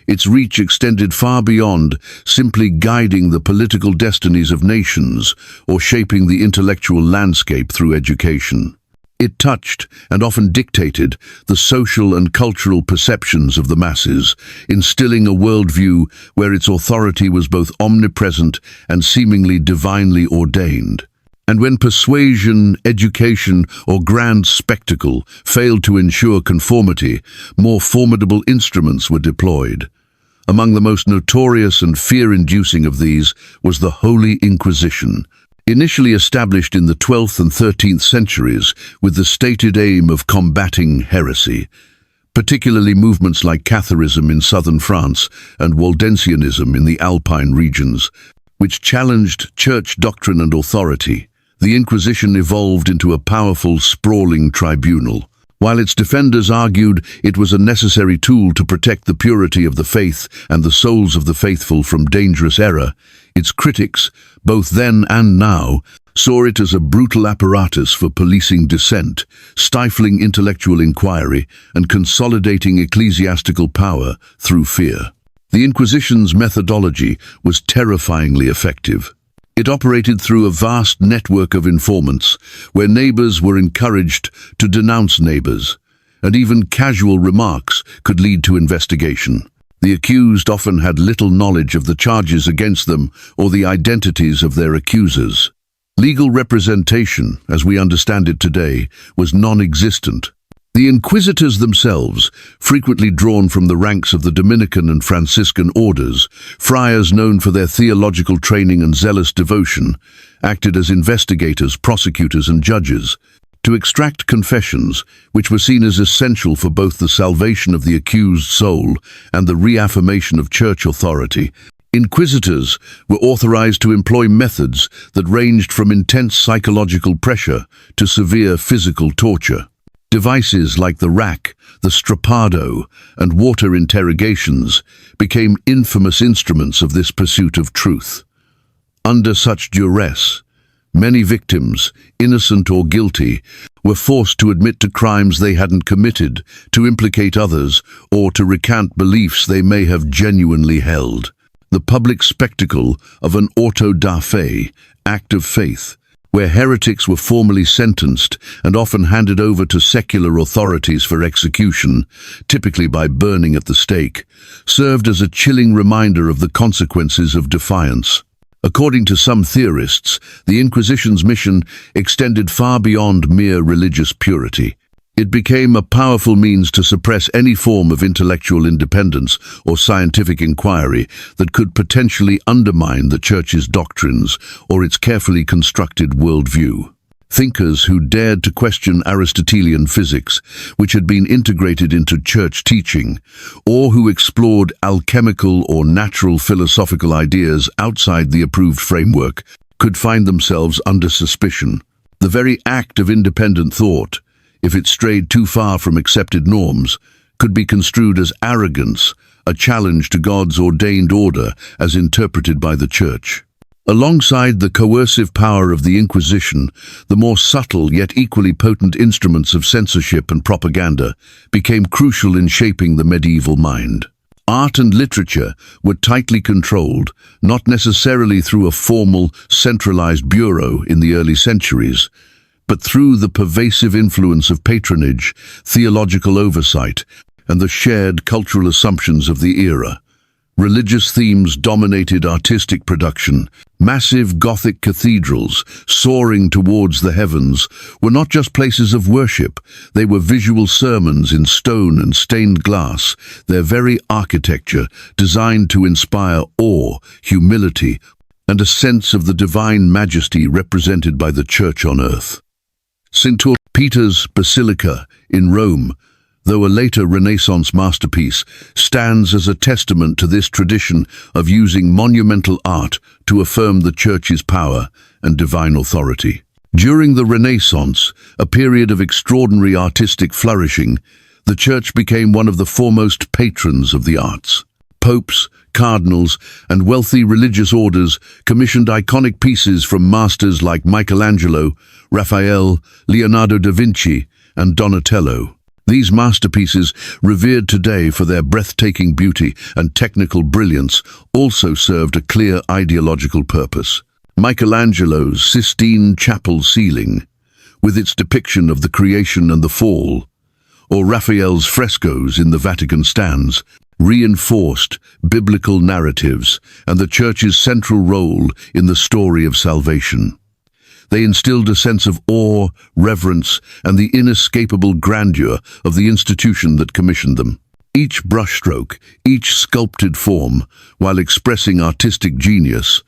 its reach extended far beyond simply guiding the political destinies of nations or shaping the intellectual landscape through education. It touched, and often dictated, the social and cultural perceptions of the masses, instilling a worldview where its authority was both omnipresent and seemingly divinely ordained. And when persuasion, education, or grand spectacle failed to ensure conformity, more formidable instruments were deployed. Among the most notorious and fear-inducing of these was the Holy Inquisition. Initially established in the 12th and 13th centuries with the stated aim of combating heresy, particularly movements like Catharism in southern France and Waldensianism in the Alpine regions, which challenged church doctrine and authority. the Inquisition evolved into a powerful, sprawling tribunal. While its defenders argued it was a necessary tool to protect the purity of the faith and the souls of the faithful from dangerous error, its critics, both then and now, saw it as a brutal apparatus for policing dissent, stifling intellectual inquiry, and consolidating ecclesiastical power through fear. The Inquisition's methodology was terrifyingly effective. It operated through a vast network of informants, where neighbors were encouraged to denounce neighbors, and even casual remarks could lead to investigation. The accused often had little knowledge of the charges against them or the identities of their accusers. Legal representation, as we understand it today, was non-existent. The inquisitors themselves, frequently drawn from the ranks of the Dominican and Franciscan orders, friars known for their theological training and zealous devotion, acted as investigators, prosecutors, and judges to extract confessions, which were seen as essential for both the salvation of the accused soul and the reaffirmation of church authority. Inquisitors were authorized to employ methods that ranged from intense psychological pressure to severe physical torture. Devices like the rack, the strappado, and water interrogations became infamous instruments of this pursuit of truth. Under such duress, many victims, innocent or guilty, were forced to admit to crimes they hadn't committed, to implicate others, or to recant beliefs they may have genuinely held. The public spectacle of an auto da fe, act of faith, where heretics were formally sentenced and often handed over to secular authorities for execution, typically by burning at the stake, served as a chilling reminder of the consequences of defiance. According to some theorists, the Inquisition's mission extended far beyond mere religious purity. It became a powerful means to suppress any form of intellectual independence or scientific inquiry that could potentially undermine the Church's doctrines or its carefully constructed worldview. Thinkers who dared to question Aristotelian physics, which had been integrated into Church teaching, or who explored alchemical or natural philosophical ideas outside the approved framework, could find themselves under suspicion. The very act of independent thought, if it strayed too far from accepted norms, could be construed as arrogance, a challenge to God's ordained order as interpreted by the Church. Alongside the coercive power of the Inquisition, the more subtle yet equally potent instruments of censorship and propaganda became crucial in shaping the medieval mind. Art and literature were tightly controlled, not necessarily through a formal, centralized bureau in the early centuries, but through the pervasive influence of patronage, theological oversight, and the shared cultural assumptions of the era. Religious themes dominated artistic production. Massive Gothic cathedrals, soaring towards the heavens, were not just places of worship, they were visual sermons in stone and stained glass, their very architecture designed to inspire awe, humility, and a sense of the divine majesty represented by the Church on earth. St. Peter's Basilica in Rome, though a later Renaissance masterpiece, stands as a testament to this tradition of using monumental art to affirm the Church's power and divine authority. During the Renaissance, a period of extraordinary artistic flourishing, the Church became one of the foremost patrons of the arts. Popes, cardinals, and wealthy religious orders commissioned iconic pieces from masters like Michelangelo, Raphael, Leonardo da Vinci, and Donatello. These masterpieces, revered today for their breathtaking beauty and technical brilliance, also served a clear ideological purpose. Michelangelo's Sistine Chapel ceiling, with its depiction of the creation and the fall, or Raphael's frescoes in the Vatican stands, reinforced biblical narratives and the Church's central role in the story of salvation. They instilled a sense of awe, reverence, and the inescapable grandeur of the institution that commissioned them. Each brushstroke, each sculpted form, while expressing artistic genius,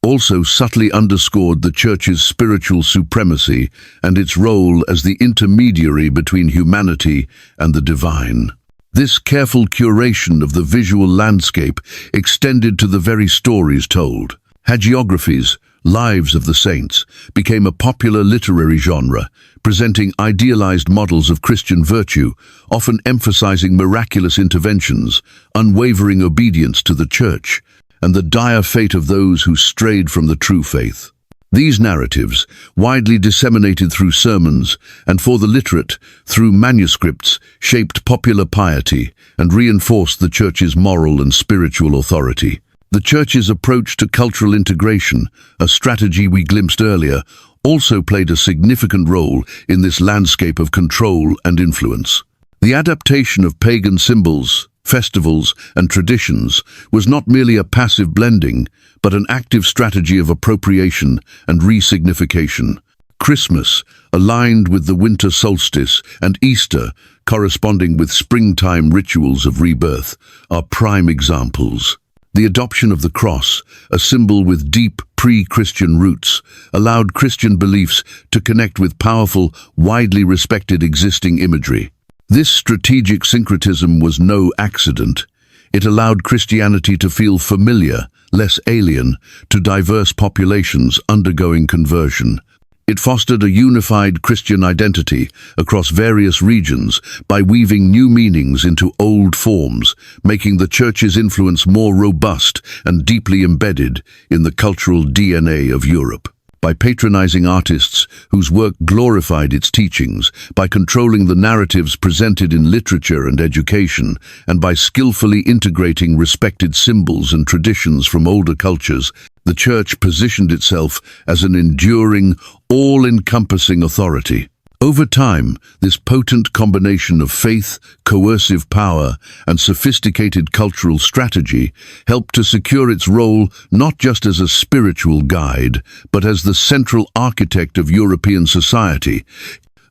also subtly underscored the Church's spiritual supremacy and its role as the intermediary between humanity and the divine. This careful curation of the visual landscape extended to the very stories told. Hagiographies, Lives of the Saints, became a popular literary genre, presenting idealized models of Christian virtue, often emphasizing miraculous interventions, unwavering obedience to the Church, and the dire fate of those who strayed from the true faith. These narratives, widely disseminated through sermons and for the literate through manuscripts, shaped popular piety and reinforced the Church's moral and spiritual authority. The Church's approach to cultural integration, a strategy we glimpsed earlier, also played a significant role in this landscape of control and influence. The adaptation of pagan symbols, festivals, and traditions was not merely a passive blending, but an active strategy of appropriation and resignification. Christmas, aligned with the winter solstice, and Easter, corresponding with springtime rituals of rebirth, are prime examples. The adoption of the cross, a symbol with deep pre-Christian roots, allowed Christian beliefs to connect with powerful, widely respected existing imagery. This strategic syncretism was no accident. It allowed Christianity to feel familiar, less alien, to diverse populations undergoing conversion. It fostered a unified Christian identity across various regions by weaving new meanings into old forms, making the Church's influence more robust and deeply embedded in the cultural DNA of Europe. By patronizing artists whose work glorified its teachings, by controlling the narratives presented in literature and education, and by skillfully integrating respected symbols and traditions from older cultures, the Church positioned itself as an enduring, all-encompassing authority. Over time, this potent combination of faith, coercive power, and sophisticated cultural strategy helped to secure its role not just as a spiritual guide, but as the central architect of European society,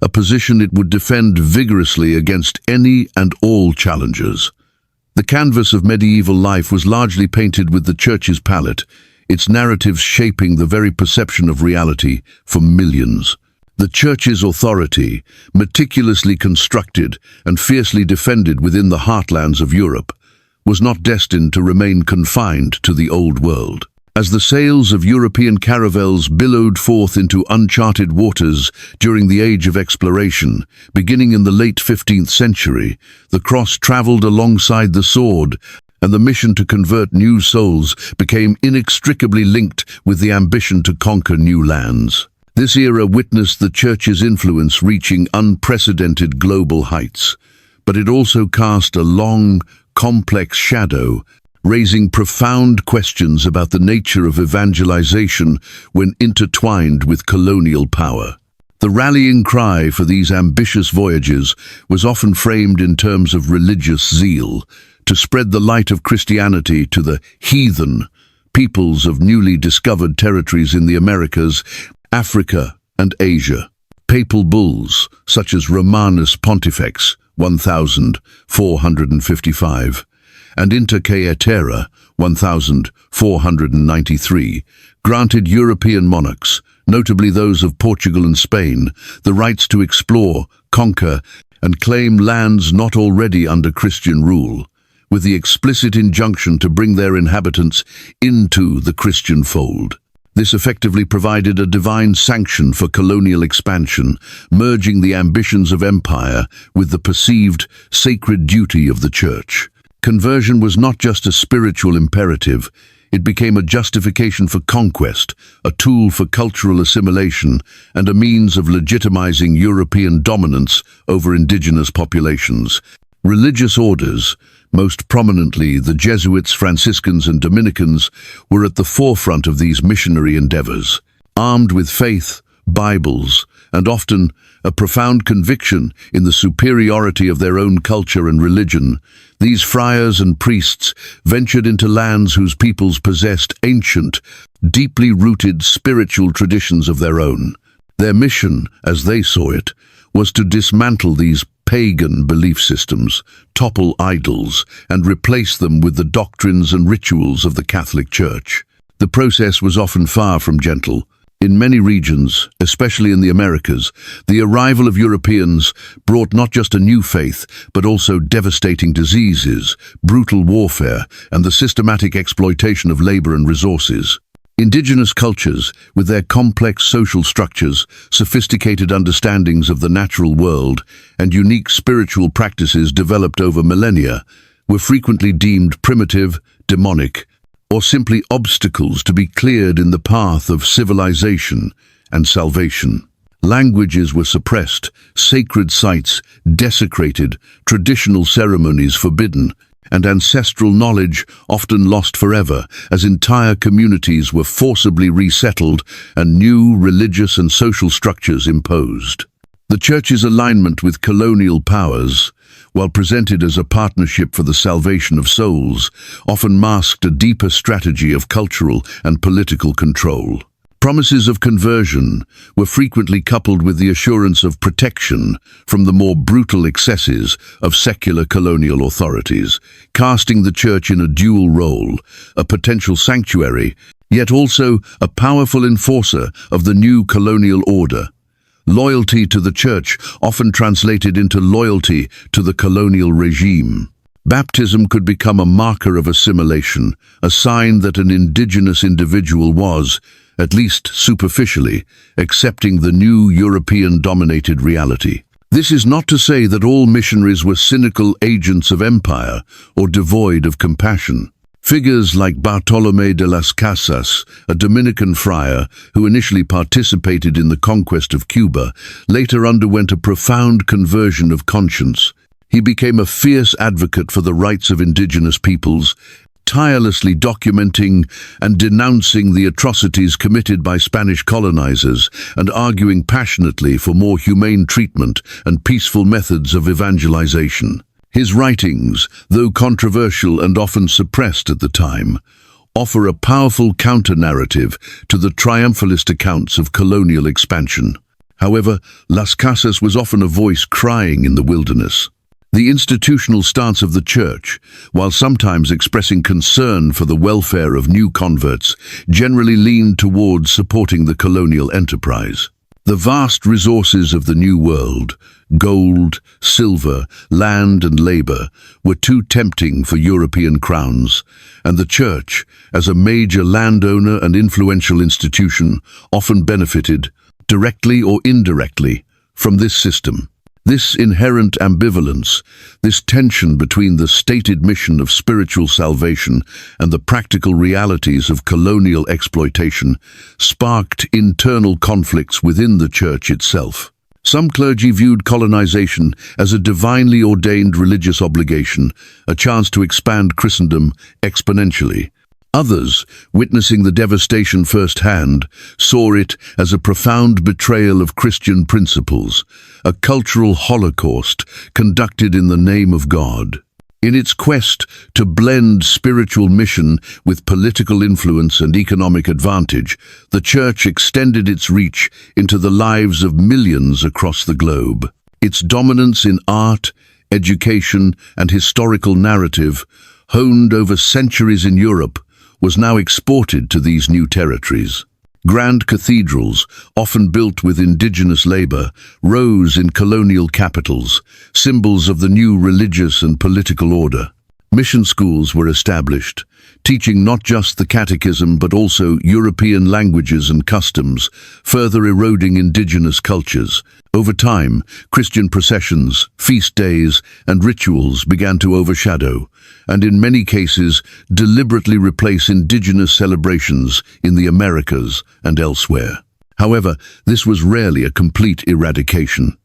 a position it would defend vigorously against any and all challengers. The canvas of medieval life was largely painted with the Church's palette, its narratives shaping the very perception of reality for millions. The Church's authority, meticulously constructed and fiercely defended within the heartlands of Europe, was not destined to remain confined to the Old World. As the sails of European caravels billowed forth into uncharted waters during the Age of Exploration, beginning in the late 15th century, the cross traveled alongside the sword, and the mission to convert new souls became inextricably linked with the ambition to conquer new lands. This era witnessed the Church's influence reaching unprecedented global heights, but it also cast a long, complex shadow, raising profound questions about the nature of evangelization when intertwined with colonial power. The rallying cry for these ambitious voyages was often framed in terms of religious zeal, to spread the light of Christianity to the heathen peoples of newly discovered territories in the Americas, Africa, and Asia. Papal bulls, such as Romanus Pontifex, 1455, and Inter Caetera, 1493, granted European monarchs, notably those of Portugal and Spain, the rights to explore, conquer, and claim lands not already under Christian rule, with the explicit injunction to bring their inhabitants into the Christian fold. This effectively provided a divine sanction for colonial expansion, merging the ambitions of empire with the perceived sacred duty of the Church. Conversion was not just a spiritual imperative, it became a justification for conquest, a tool for cultural assimilation, and a means of legitimizing European dominance over indigenous populations. Religious orders, most prominently the Jesuits, Franciscans, and Dominicans, were at the forefront of these missionary endeavors. Armed with faith, Bibles, and often a profound conviction in the superiority of their own culture and religion, these friars and priests ventured into lands whose peoples possessed ancient, deeply rooted spiritual traditions of their own. Their mission, as they saw it, was to dismantle these pagan belief systems, topple idols, and replace them with the doctrines and rituals of the Catholic Church. The process was often far from gentle. In many regions, especially in the Americas, the arrival of Europeans brought not just a new faith, but also devastating diseases, brutal warfare, and the systematic exploitation of labor and resources. Indigenous cultures, with their complex social structures, sophisticated understandings of the natural world, and unique spiritual practices developed over millennia, were frequently deemed primitive, demonic, or simply obstacles to be cleared in the path of civilization and salvation. Languages were suppressed, sacred sites desecrated, traditional ceremonies forbidden, and ancestral knowledge often lost forever as entire communities were forcibly resettled and new religious and social structures imposed. The Church's alignment with colonial powers, while presented as a partnership for the salvation of souls, often masked a deeper strategy of cultural and political control. Promises of conversion were frequently coupled with the assurance of protection from the more brutal excesses of secular colonial authorities, casting the Church in a dual role, a potential sanctuary, yet also a powerful enforcer of the new colonial order. Loyalty to the Church often translated into loyalty to the colonial regime. Baptism could become a marker of assimilation, a sign that an indigenous individual was, at least superficially, accepting the new European-dominated reality. This is not to say that all missionaries were cynical agents of empire or devoid of compassion. Figures like Bartolomé de las Casas, a Dominican friar who initially participated in the conquest of Cuba, later underwent a profound conversion of conscience. He became a fierce advocate for the rights of indigenous peoples, tirelessly documenting and denouncing the atrocities committed by Spanish colonizers and arguing passionately for more humane treatment and peaceful methods of evangelization. His writings, though controversial and often suppressed at the time, offer a powerful counter-narrative to the triumphalist accounts of colonial expansion. However, Las Casas was often a voice crying in the wilderness. The institutional stance of the Church, while sometimes expressing concern for the welfare of new converts, generally leaned towards supporting the colonial enterprise. The vast resources of the New World, gold, silver, land and labor, were too tempting for European crowns, and the Church, as a major landowner and influential institution, often benefited, directly or indirectly, from this system. This inherent ambivalence, this tension between the stated mission of spiritual salvation and the practical realities of colonial exploitation, sparked internal conflicts within the Church itself. Some clergy viewed colonization as a divinely ordained religious obligation, a chance to expand Christendom exponentially. Others, witnessing the devastation firsthand, saw it as a profound betrayal of Christian principles, a cultural holocaust conducted in the name of God. In its quest to blend spiritual mission with political influence and economic advantage, the Church extended its reach into the lives of millions across the globe. Its dominance in art, education, and historical narrative, honed over centuries in Europe, was now exported to these new territories. Grand cathedrals, often built with indigenous labor, rose in colonial capitals, symbols of the new religious and political order. Mission schools were established, teaching not just the catechism but also European languages and customs, further eroding indigenous cultures. Over time, Christian processions, feast days, and rituals began to overshadow, and in many cases deliberately replace indigenous celebrations in the Americas and elsewhere. However, this was rarely a complete eradication.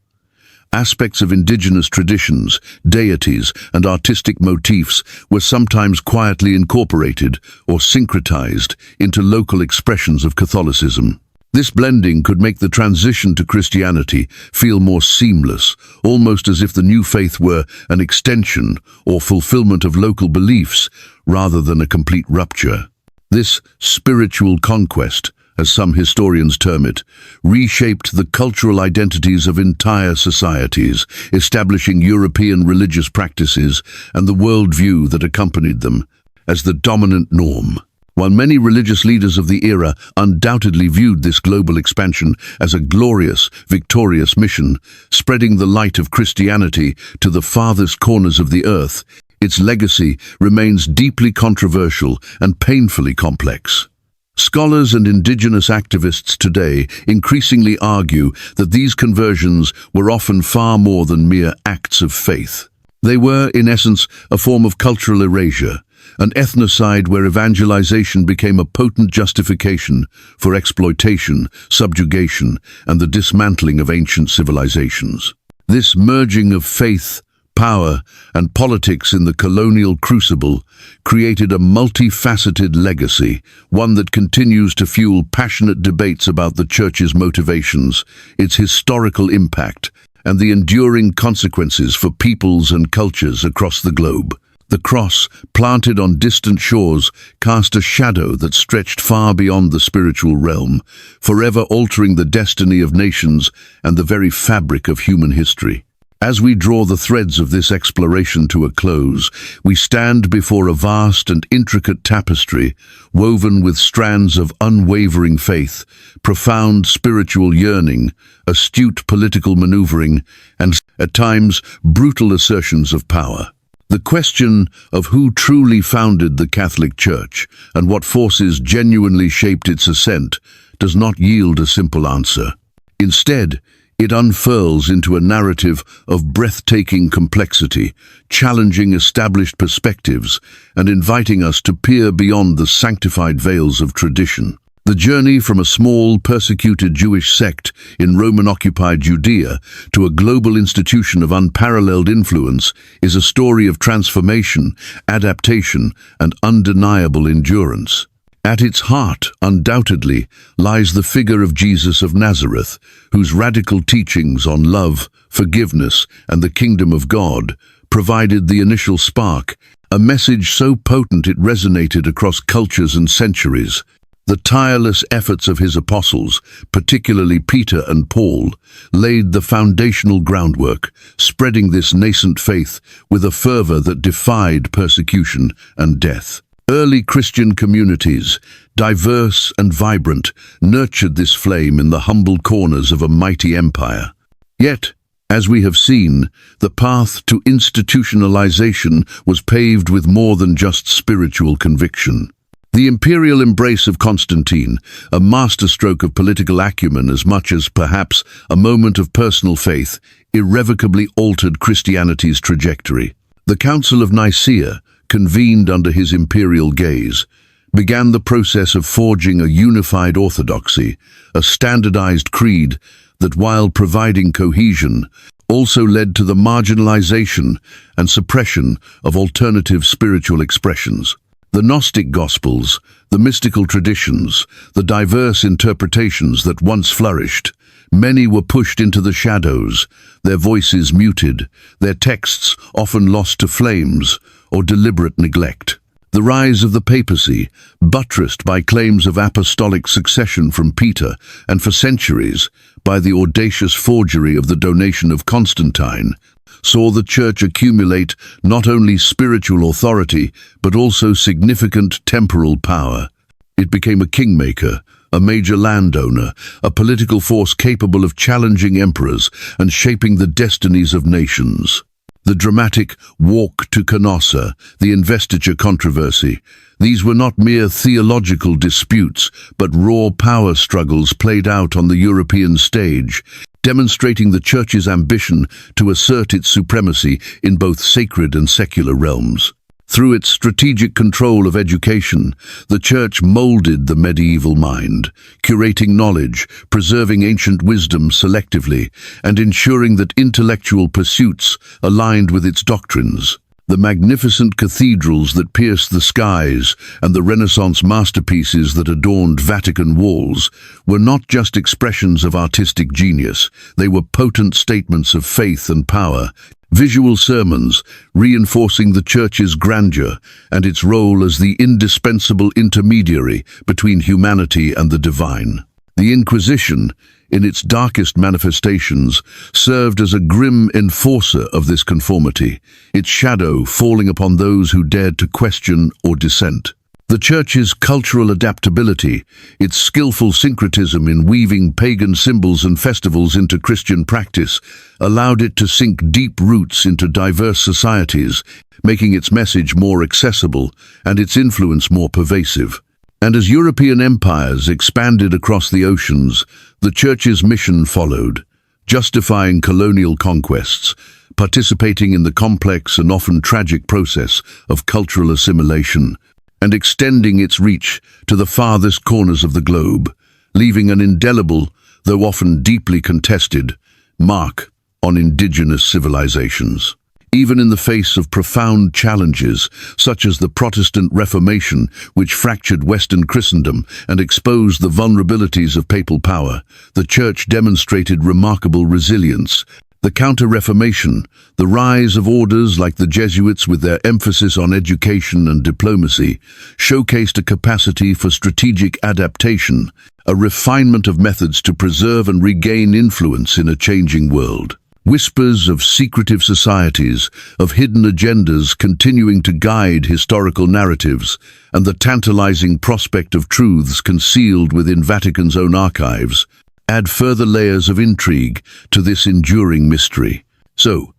Aspects of indigenous traditions, deities, and artistic motifs were sometimes quietly incorporated or syncretized into local expressions of Catholicism. This blending could make the transition to Christianity feel more seamless, almost as if the new faith were an extension or fulfillment of local beliefs rather than a complete rupture. This spiritual conquest, as some historians term it, reshaped the cultural identities of entire societies, establishing European religious practices and the worldview that accompanied them as the dominant norm. While many religious leaders of the era undoubtedly viewed this global expansion as a glorious, victorious mission, spreading the light of Christianity to the farthest corners of the earth, its legacy remains deeply controversial and painfully complex. Scholars and indigenous activists today increasingly argue that these conversions were often far more than mere acts of faith. They were, in essence, a form of cultural erasure, an ethnocide where evangelization became a potent justification for exploitation, subjugation, and the dismantling of ancient civilizations. This merging of faith, power, and politics in the colonial crucible created a multifaceted legacy, one that continues to fuel passionate debates about the Church's motivations, its historical impact, and the enduring consequences for peoples and cultures across the globe. The cross, planted on distant shores, cast a shadow that stretched far beyond the spiritual realm, forever altering the destiny of nations and the very fabric of human history. As we draw the threads of this exploration to a close, we stand before a vast and intricate tapestry, woven with strands of unwavering faith, profound spiritual yearning, astute political maneuvering, and, at times, brutal assertions of power. The question of who truly founded the Catholic Church and what forces genuinely shaped its ascent does not yield a simple answer. Instead, it unfurls into a narrative of breathtaking complexity, challenging established perspectives and inviting us to peer beyond the sanctified veils of tradition. The journey from a small, persecuted Jewish sect in Roman-occupied Judea to a global institution of unparalleled influence is a story of transformation, adaptation, and undeniable endurance. At its heart, undoubtedly, lies the figure of Jesus of Nazareth, whose radical teachings on love, forgiveness, and the kingdom of God provided the initial spark, a message so potent it resonated across cultures and centuries. The tireless efforts of his apostles, particularly Peter and Paul, laid the foundational groundwork, spreading this nascent faith with a fervor that defied persecution and death. Early Christian communities, diverse and vibrant, nurtured this flame in the humble corners of a mighty empire. Yet, as we have seen, the path to institutionalization was paved with more than just spiritual conviction. The imperial embrace of Constantine, a masterstroke of political acumen as much as perhaps a moment of personal faith, irrevocably altered Christianity's trajectory. The Council of Nicaea, convened under his imperial gaze, began the process of forging a unified orthodoxy, a standardized creed that, while providing cohesion, also led to the marginalization and suppression of alternative spiritual expressions. The Gnostic Gospels, the mystical traditions, the diverse interpretations that once flourished, many were pushed into the shadows, their voices muted, their texts often lost to flames or deliberate neglect. The rise of the papacy, buttressed by claims of apostolic succession from Peter, and for centuries, by the audacious forgery of the donation of Constantine, saw the Church accumulate not only spiritual authority, but also significant temporal power. It became a kingmaker, a major landowner, a political force capable of challenging emperors and shaping the destinies of nations. The dramatic walk to Canossa, the investiture controversy, these were not mere theological disputes, but raw power struggles played out on the European stage, demonstrating the Church's ambition to assert its supremacy in both sacred and secular realms. Through its strategic control of education, the Church molded the medieval mind, curating knowledge, preserving ancient wisdom selectively, and ensuring that intellectual pursuits aligned with its doctrines. The magnificent cathedrals that pierced the skies and the Renaissance masterpieces that adorned Vatican walls were not just expressions of artistic genius, they were potent statements of faith and power, visual sermons reinforcing the Church's grandeur and its role as the indispensable intermediary between humanity and the divine. The Inquisition, in its darkest manifestations, served as a grim enforcer of this conformity, its shadow falling upon those who dared to question or dissent. The Church's cultural adaptability, its skillful syncretism in weaving pagan symbols and festivals into Christian practice, allowed it to sink deep roots into diverse societies, making its message more accessible and its influence more pervasive. And as European empires expanded across the oceans, the Church's mission followed, justifying colonial conquests, participating in the complex and often tragic process of cultural assimilation, and extending its reach to the farthest corners of the globe, leaving an indelible, though often deeply contested, mark on indigenous civilizations. Even in the face of profound challenges, such as the Protestant Reformation, which fractured Western Christendom and exposed the vulnerabilities of papal power, the Church demonstrated remarkable resilience. The Counter-Reformation, the rise of orders like the Jesuits with their emphasis on education and diplomacy, showcased a capacity for strategic adaptation, a refinement of methods to preserve and regain influence in a changing world. Whispers of secretive societies, of hidden agendas continuing to guide historical narratives, and the tantalizing prospect of truths concealed within Vatican's own archives, add further layers of intrigue to this enduring mystery. So,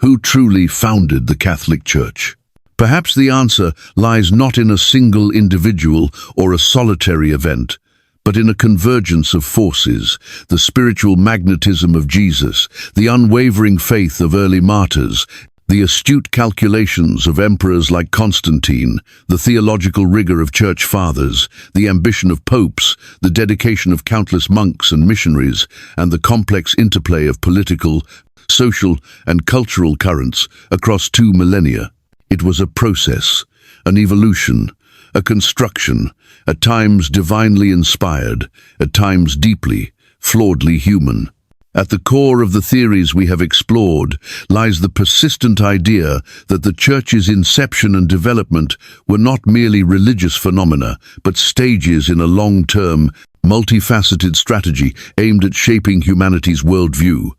who truly founded the Catholic Church? Perhaps the answer lies not in a single individual or a solitary event, but in a convergence of forces: the spiritual magnetism of Jesus, the unwavering faith of early martyrs, the astute calculations of emperors like Constantine, the theological rigor of church fathers, the ambition of popes, the dedication of countless monks and missionaries, and the complex interplay of political, social, and cultural currents across 2 millennia. It was a process, an evolution, a construction, at times divinely inspired, at times deeply, flawedly human. At the core of the theories we have explored lies the persistent idea that the Church's inception and development were not merely religious phenomena, but stages in a long-term, multifaceted strategy aimed at shaping humanity's worldview,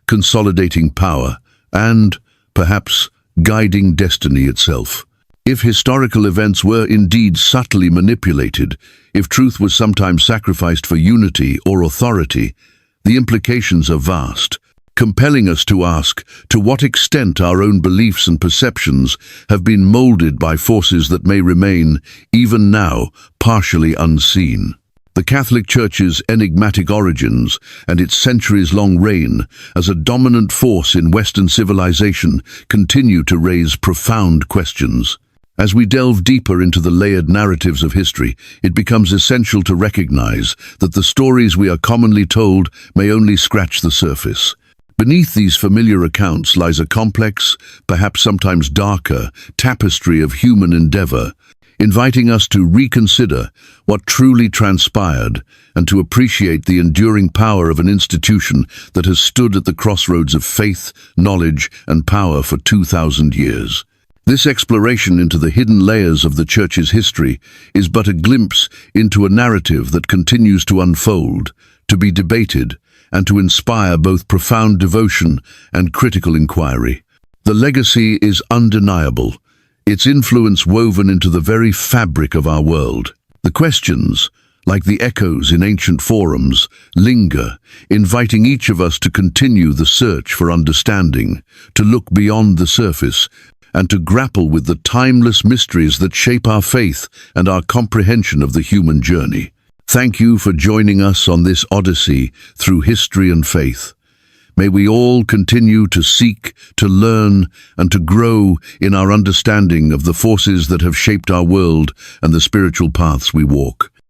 consolidating power, and, perhaps, guiding destiny itself. If historical events were indeed subtly manipulated, if truth was sometimes sacrificed for unity or authority, the implications are vast, compelling us to ask to what extent our own beliefs and perceptions have been molded by forces that may remain, even now, partially unseen. The Catholic Church's enigmatic origins and its centuries-long reign as a dominant force in Western civilization continue to raise profound questions. As we delve deeper into the layered narratives of history, it becomes essential to recognize that the stories we are commonly told may only scratch the surface. Beneath these familiar accounts lies a complex, perhaps sometimes darker, tapestry of human endeavor, inviting us to reconsider what truly transpired and to appreciate the enduring power of an institution that has stood at the crossroads of faith, knowledge, and power for 2,000 years. This exploration into the hidden layers of the Church's history is but a glimpse into a narrative that continues to unfold, to be debated, and to inspire both profound devotion and critical inquiry. The legacy is undeniable, its influence woven into the very fabric of our world. The questions, like the echoes in ancient forums, linger, inviting each of us to continue the search for understanding, to look beyond the surface, and to grapple with the timeless mysteries that shape our faith and our comprehension of the human journey. Thank you for joining us on this odyssey through history and faith. May we all continue to seek, to learn, and to grow in our understanding of the forces that have shaped our world and the spiritual paths we walk.